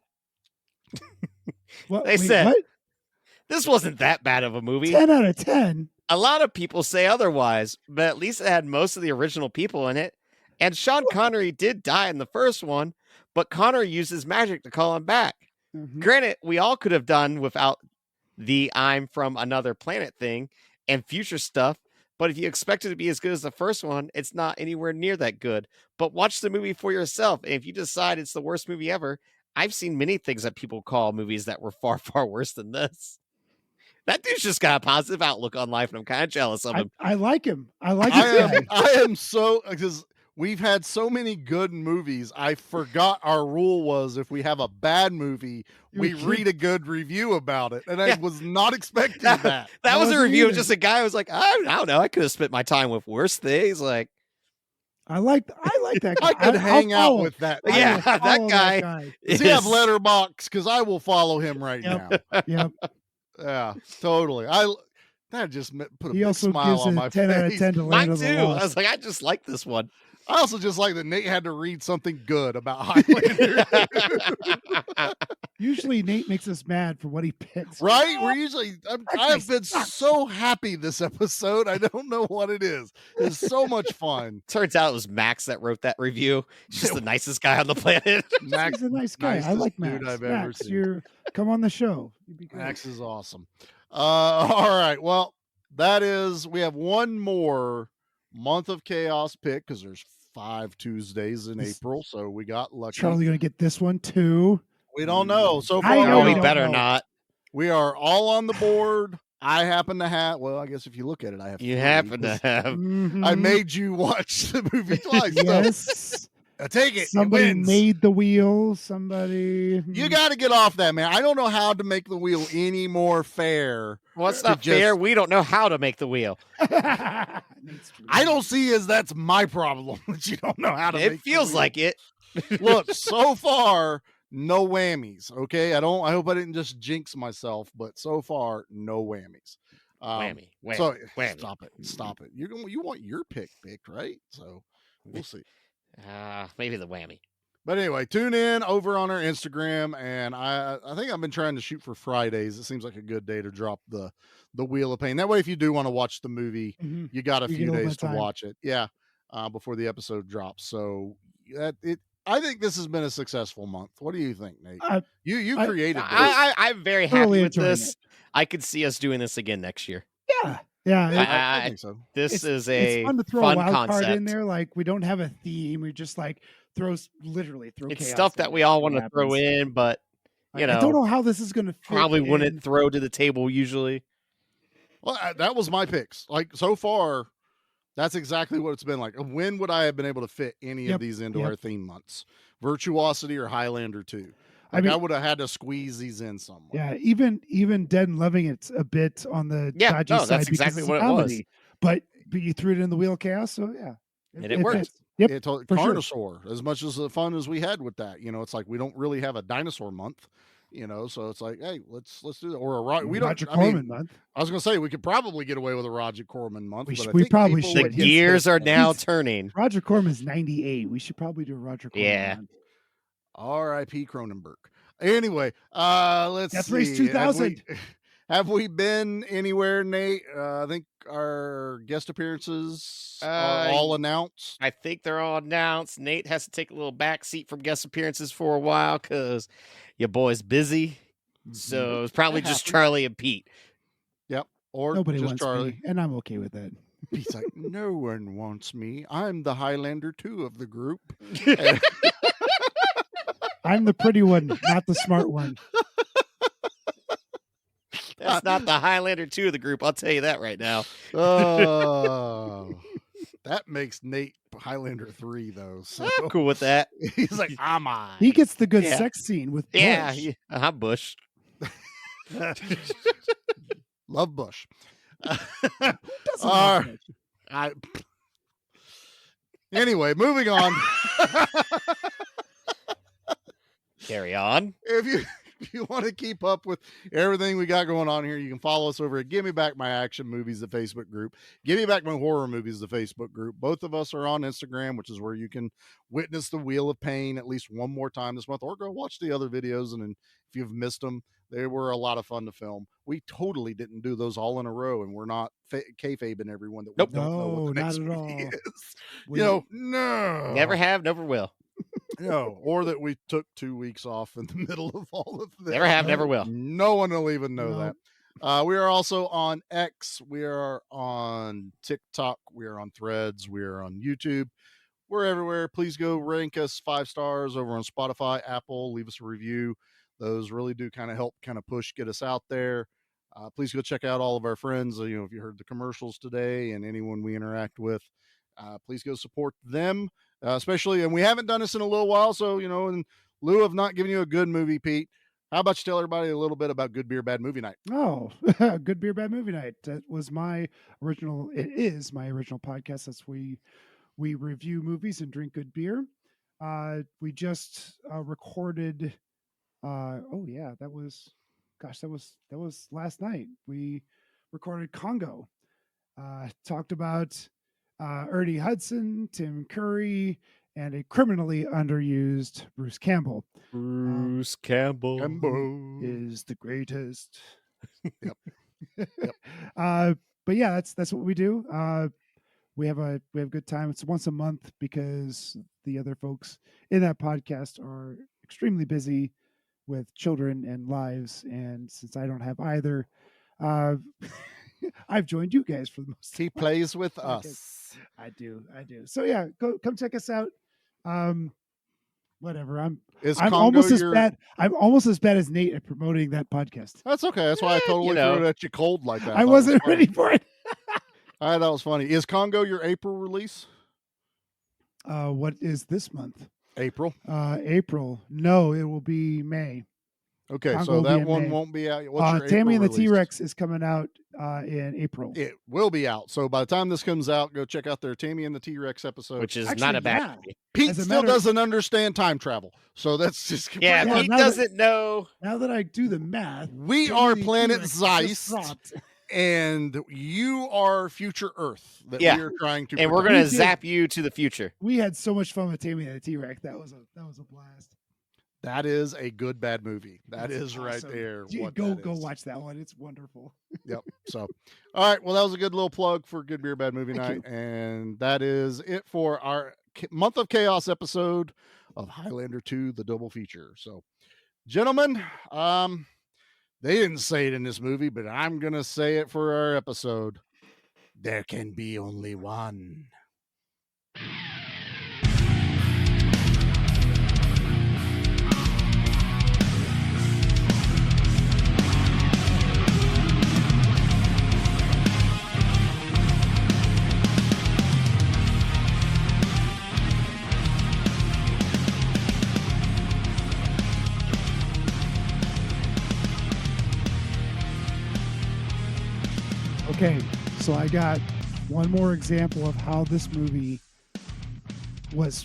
Said, this wasn't that bad of a movie. 10 out of 10. A lot of people say otherwise, but at least it had most of the original people in it. And Sean Connery did die in the first one, but Connery uses magic to call him back. Mm-hmm. Granted, we all could have done without the I'm from another planet thing and future stuff, but if you expect it to be as good as the first one, it's not anywhere near that good. But watch the movie for yourself. And if you decide it's the worst movie ever, I've seen many things that people call movies that were far, far worse than this. That dude's just got a positive outlook on life, and I'm kind of jealous of him. I like him. I am so, because we've had so many good movies. I forgot our rule was if we have a bad movie, we read a good review about it. And I was not expecting that. That was a review of just a guy who was like, I don't know. I could have spent my time with worse things. Like, I like that guy. I could hang out with that. Yeah, that guy. Does he have Letterboxd? Because I will follow him right now. Yep. Yeah, totally. That just put a big also smile gives on a my 10 face. out of 10 to Land of the Mine too. Lost. I was like, I just like this one. I also just like that Nate had to read something good about Highlander. Usually Nate makes us mad for what he picks. Right? We're usually, I've been so happy this episode. I don't know what it is. It's so much fun. Turns out it was Max that wrote that review. He's just the nicest guy on the planet. Max is a nice guy. I like Max. I've ever Max, seen. Come on the show. Max is awesome. All right. Well, we have one more month of chaos pick because there's 5 Tuesdays in April, so we got lucky. Charlie gonna get this one too. We don't know. So far, we better not. We are all on the board. I happen to have. Well, I guess if you look at it, I have. You happen to have. Mm-hmm. I made you watch the movie twice. Yes. Take it. Somebody it wins. made the wheel. Somebody. You got to get off that, man. I don't know how to make the wheel any more fair. Well, it's not fair. We don't know how to make the wheel. I don't see as that's my problem that you don't know how to. It feels like it. Look, so far, no whammies. Okay, I hope I didn't just jinx myself, but so far, no whammies. Whammy. So Whammy. stop it. You want your pick picked, right? So we'll see. Maybe the whammy. But anyway, tune in over on our Instagram, and I think I've been trying to shoot for Fridays. It seems like a good day to drop the Wheel of Pain. That way, if you do want to watch the movie, you got a few days to watch it. Yeah, before the episode drops. So I think this has been a successful month. What do you think, Nate? You created this. I'm very happy with this. I could see us doing this again next year. Yeah. I think so. This is a it's fun to throw fun a wild concept card in there. Like, we don't have a theme. We just like throw It's chaos stuff that we all want to throw in, but I don't know how this is going to fit probably in. wouldn't throw to the table usually. Well, that was my picks. Like, so far, that's exactly what it's been like. When would I have been able to fit any of these into our theme months? Virtuosity or Highlander 2? Like, I would have had to squeeze these in somewhere. Yeah, even Dead and Loving It's a bit on the dodgy side. That's exactly what it was. But you threw it in the Wheel of Chaos, so yeah. And it worked. Fits. Yep, Carnosaur, as much as the fun as we had with that, it's like we don't really have a dinosaur month, so it's like, hey, let's do that. Or Roger Corman month. I was gonna say we could probably get away with a Roger Corman month. We probably should. The gears are now turning. Roger Corman's 98. We should probably do a Roger Corman month. R.I.P. Cronenberg. Anyway, let's Death see. Race 2000. Have we been anywhere, Nate? I think our guest appearances are all announced. I think they're all announced. Nate has to take a little back seat from guest appearances for a while because your boy's busy. So it's probably just Charlie and Pete. Yep. Or nobody just wants Charlie. me, and I'm okay with that. Pete's like, no one wants me. I'm the Highlander 2 of the group. I'm the pretty one, not the smart one. That's not the Highlander 2 of the group. I'll tell you that right now. Oh, that makes Nate Highlander 3, though. So I'm cool with that. He's like, am I? He gets the good sex scene with Bush. Yeah, Bush. Love Bush. Anyway, moving on. Carry on. If you want to keep up with everything we got going on here, you can follow us over at Give Me Back My Action Movies, the Facebook group. Give Me Back My Horror Movies, the Facebook group. Both of us are on Instagram, which is where you can witness the Wheel of Pain at least one more time this month, or go watch the other videos. And if you've missed them, they were a lot of fun to film. We totally didn't do those all in a row, and we're not kayfabing everyone that we don't know what the next movie is. No. Never have, never will. Or that we took 2 weeks off in the middle of all of this. Never have, never will. No one will even know that. We are also on X. We are on TikTok. We are on Threads. We are on YouTube. We're everywhere. Please go rank us 5 stars over on Spotify, Apple. Leave us a review. Those really do kind of help push, get us out there. Please go check out all of our friends. If you heard the commercials today and anyone we interact with, please go support them. Especially, and we haven't done this in a little while, so in lieu of not giving you a good movie, Pete, how about you tell everybody a little bit about Good Beer Bad Movie Night? Good Beer Bad Movie Night. That was it is my original podcast. That's we review movies and drink good beer. We just recorded that was last night. We recorded Congo. Talked about Ernie Hudson, Tim Curry, and a criminally underused Bruce Campbell. Bruce Campbell is the greatest. Yep. But yeah, that's what we do. We have a good time. It's once a month because the other folks in that podcast are extremely busy with children and lives, and since I don't have either, I've joined you guys for the most. He plays with us. I do. So yeah, come check us out. Whatever. I'm almost as bad. I'm almost as bad as Nate at promoting that podcast. That's okay. That's why I totally threw it at you cold like that. I wasn't ready for it. I thought that was funny. Is Congo your April release? What is this month? April. April. No, it will be May. Okay, Congo so that one won't be out. What's your Tammy April and the release? T-Rex is coming out in April. It will be out. So by the time this comes out, go check out their Tammy and the T-Rex episode. Which is not a bad movie. Pete still doesn't understand time travel. So that's just... Yeah, Pete doesn't know. Now that I do the math... We are Planet Zeist. and you are future Earth that we are trying to. And we're going to zap you to the future. We had so much fun with Tammy and the T-Rex. That was a blast. That is a good bad movie. That's awesome. right there. Go watch that one. It's wonderful. Yep. So, all right. Well, that was a good little plug for Good Beer Bad Movie Thank Night, and that is it for our Month of Chaos episode of Highlander 2: The Double Feature. So, gentlemen, they didn't say it in this movie, but I'm gonna say it for our episode. There can be only one. Okay, so I got one more example of how this movie was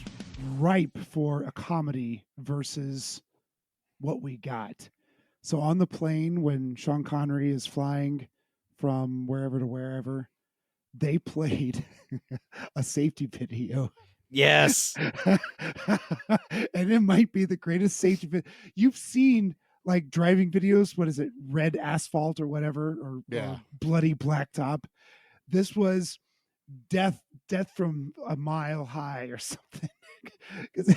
ripe for a comedy versus what we got. So on the plane, when Sean Connery is flying from wherever to wherever, they played a safety video. Yes. And it might be the greatest safety video. You've seen like driving videos, what is it, red asphalt or whatever, or bloody blacktop. This was death from a mile high or something. Because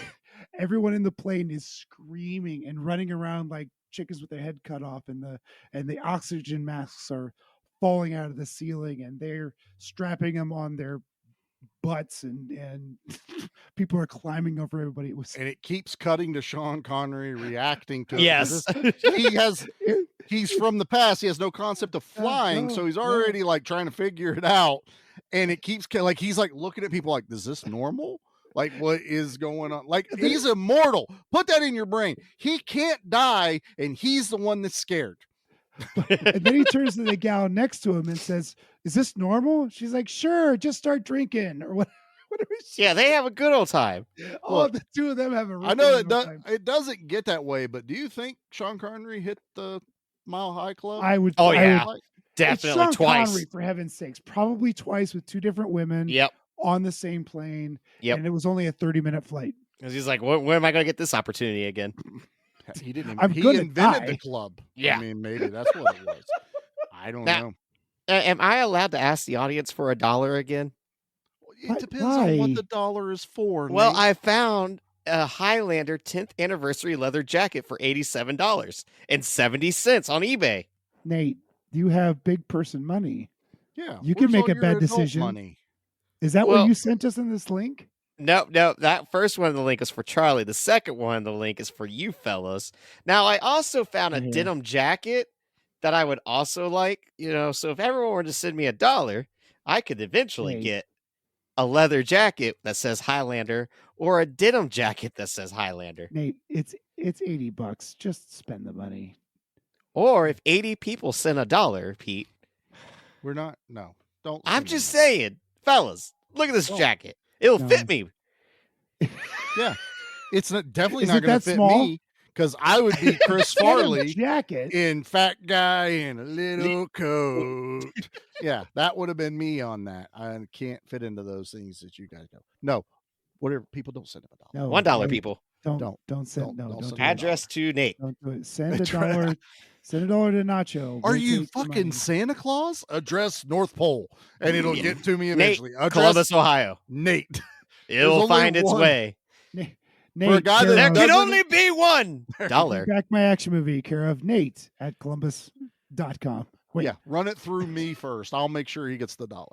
everyone in the plane is screaming and running around like chickens with their head cut off, and the oxygen masks are falling out of the ceiling, and they're strapping them on their butts, and people are climbing over everybody. And it keeps cutting to Sean Connery reacting to yes. He's from the past. He has no concept of flying, so he's already like trying to figure it out. And it keeps like he's like looking at people like, is this normal? Like, what is going on? Like, he's immortal. Put that in your brain. He can't die, and he's the one that's scared. And then he turns to the gal next to him and says, "Is this normal?" She's like, "Sure, just start drinking," or whatever. Yeah, they have a good old time. Oh, the two of them have a. I know it doesn't get that way, but do you think Sean Connery hit the Mile High Club? I would. Oh yeah, I would, definitely Sean twice. Connery, for heaven's sakes, probably twice with two different women. Yep. On the same plane. Yep. And it was only a 30-minute flight. Because he's like, where am I going to get this opportunity again? He didn't. I'm he gonna invented die. the club. Yeah. I mean, maybe that's what it was. I don't know. Am I allowed to ask the audience for $1 again? It depends on what the dollar is for. Well, Nate. I found a Highlander 10th anniversary leather jacket for $87.70 on eBay. Nate, you have big person money. Yeah, you can make a bad decision. Money. Is that what you sent us in this link? No, that first one in the link is for Charlie. The second one in the link is for you fellas. Now, I also found a denim jacket that I would also like, so if everyone were to send me $1, I could eventually get a leather jacket that says Highlander or a denim jacket that says Highlander. Nate, it's $80. Just spend the money. Or if 80 people send $1, Pete. We're not, no, don't. I'm just saying, fellas, look at this jacket. It'll fit me. Yeah, it's definitely Is not it going that to fit small? me, because I would be Chris Farley jacket in fat guy in a little coat. Yeah, that would have been me on that. I can't fit into those things that you guys know. No, whatever. People don't send up $1. No, $1, people. Don't send. Don't do address to Nate. Don't do it. Send $1. Send $1 to Nacho. Are We'll you take the fucking money. Santa Claus? Address North Pole, and it'll get to me eventually. Nate, Address Columbus, Ohio. Nate. It'll find its way. Nate, For a guy that There can doesn't- only be $1. Back my action movie, care of Nate at Columbus.com. Wait, Yeah, run it through me first. I'll make sure he gets the $1.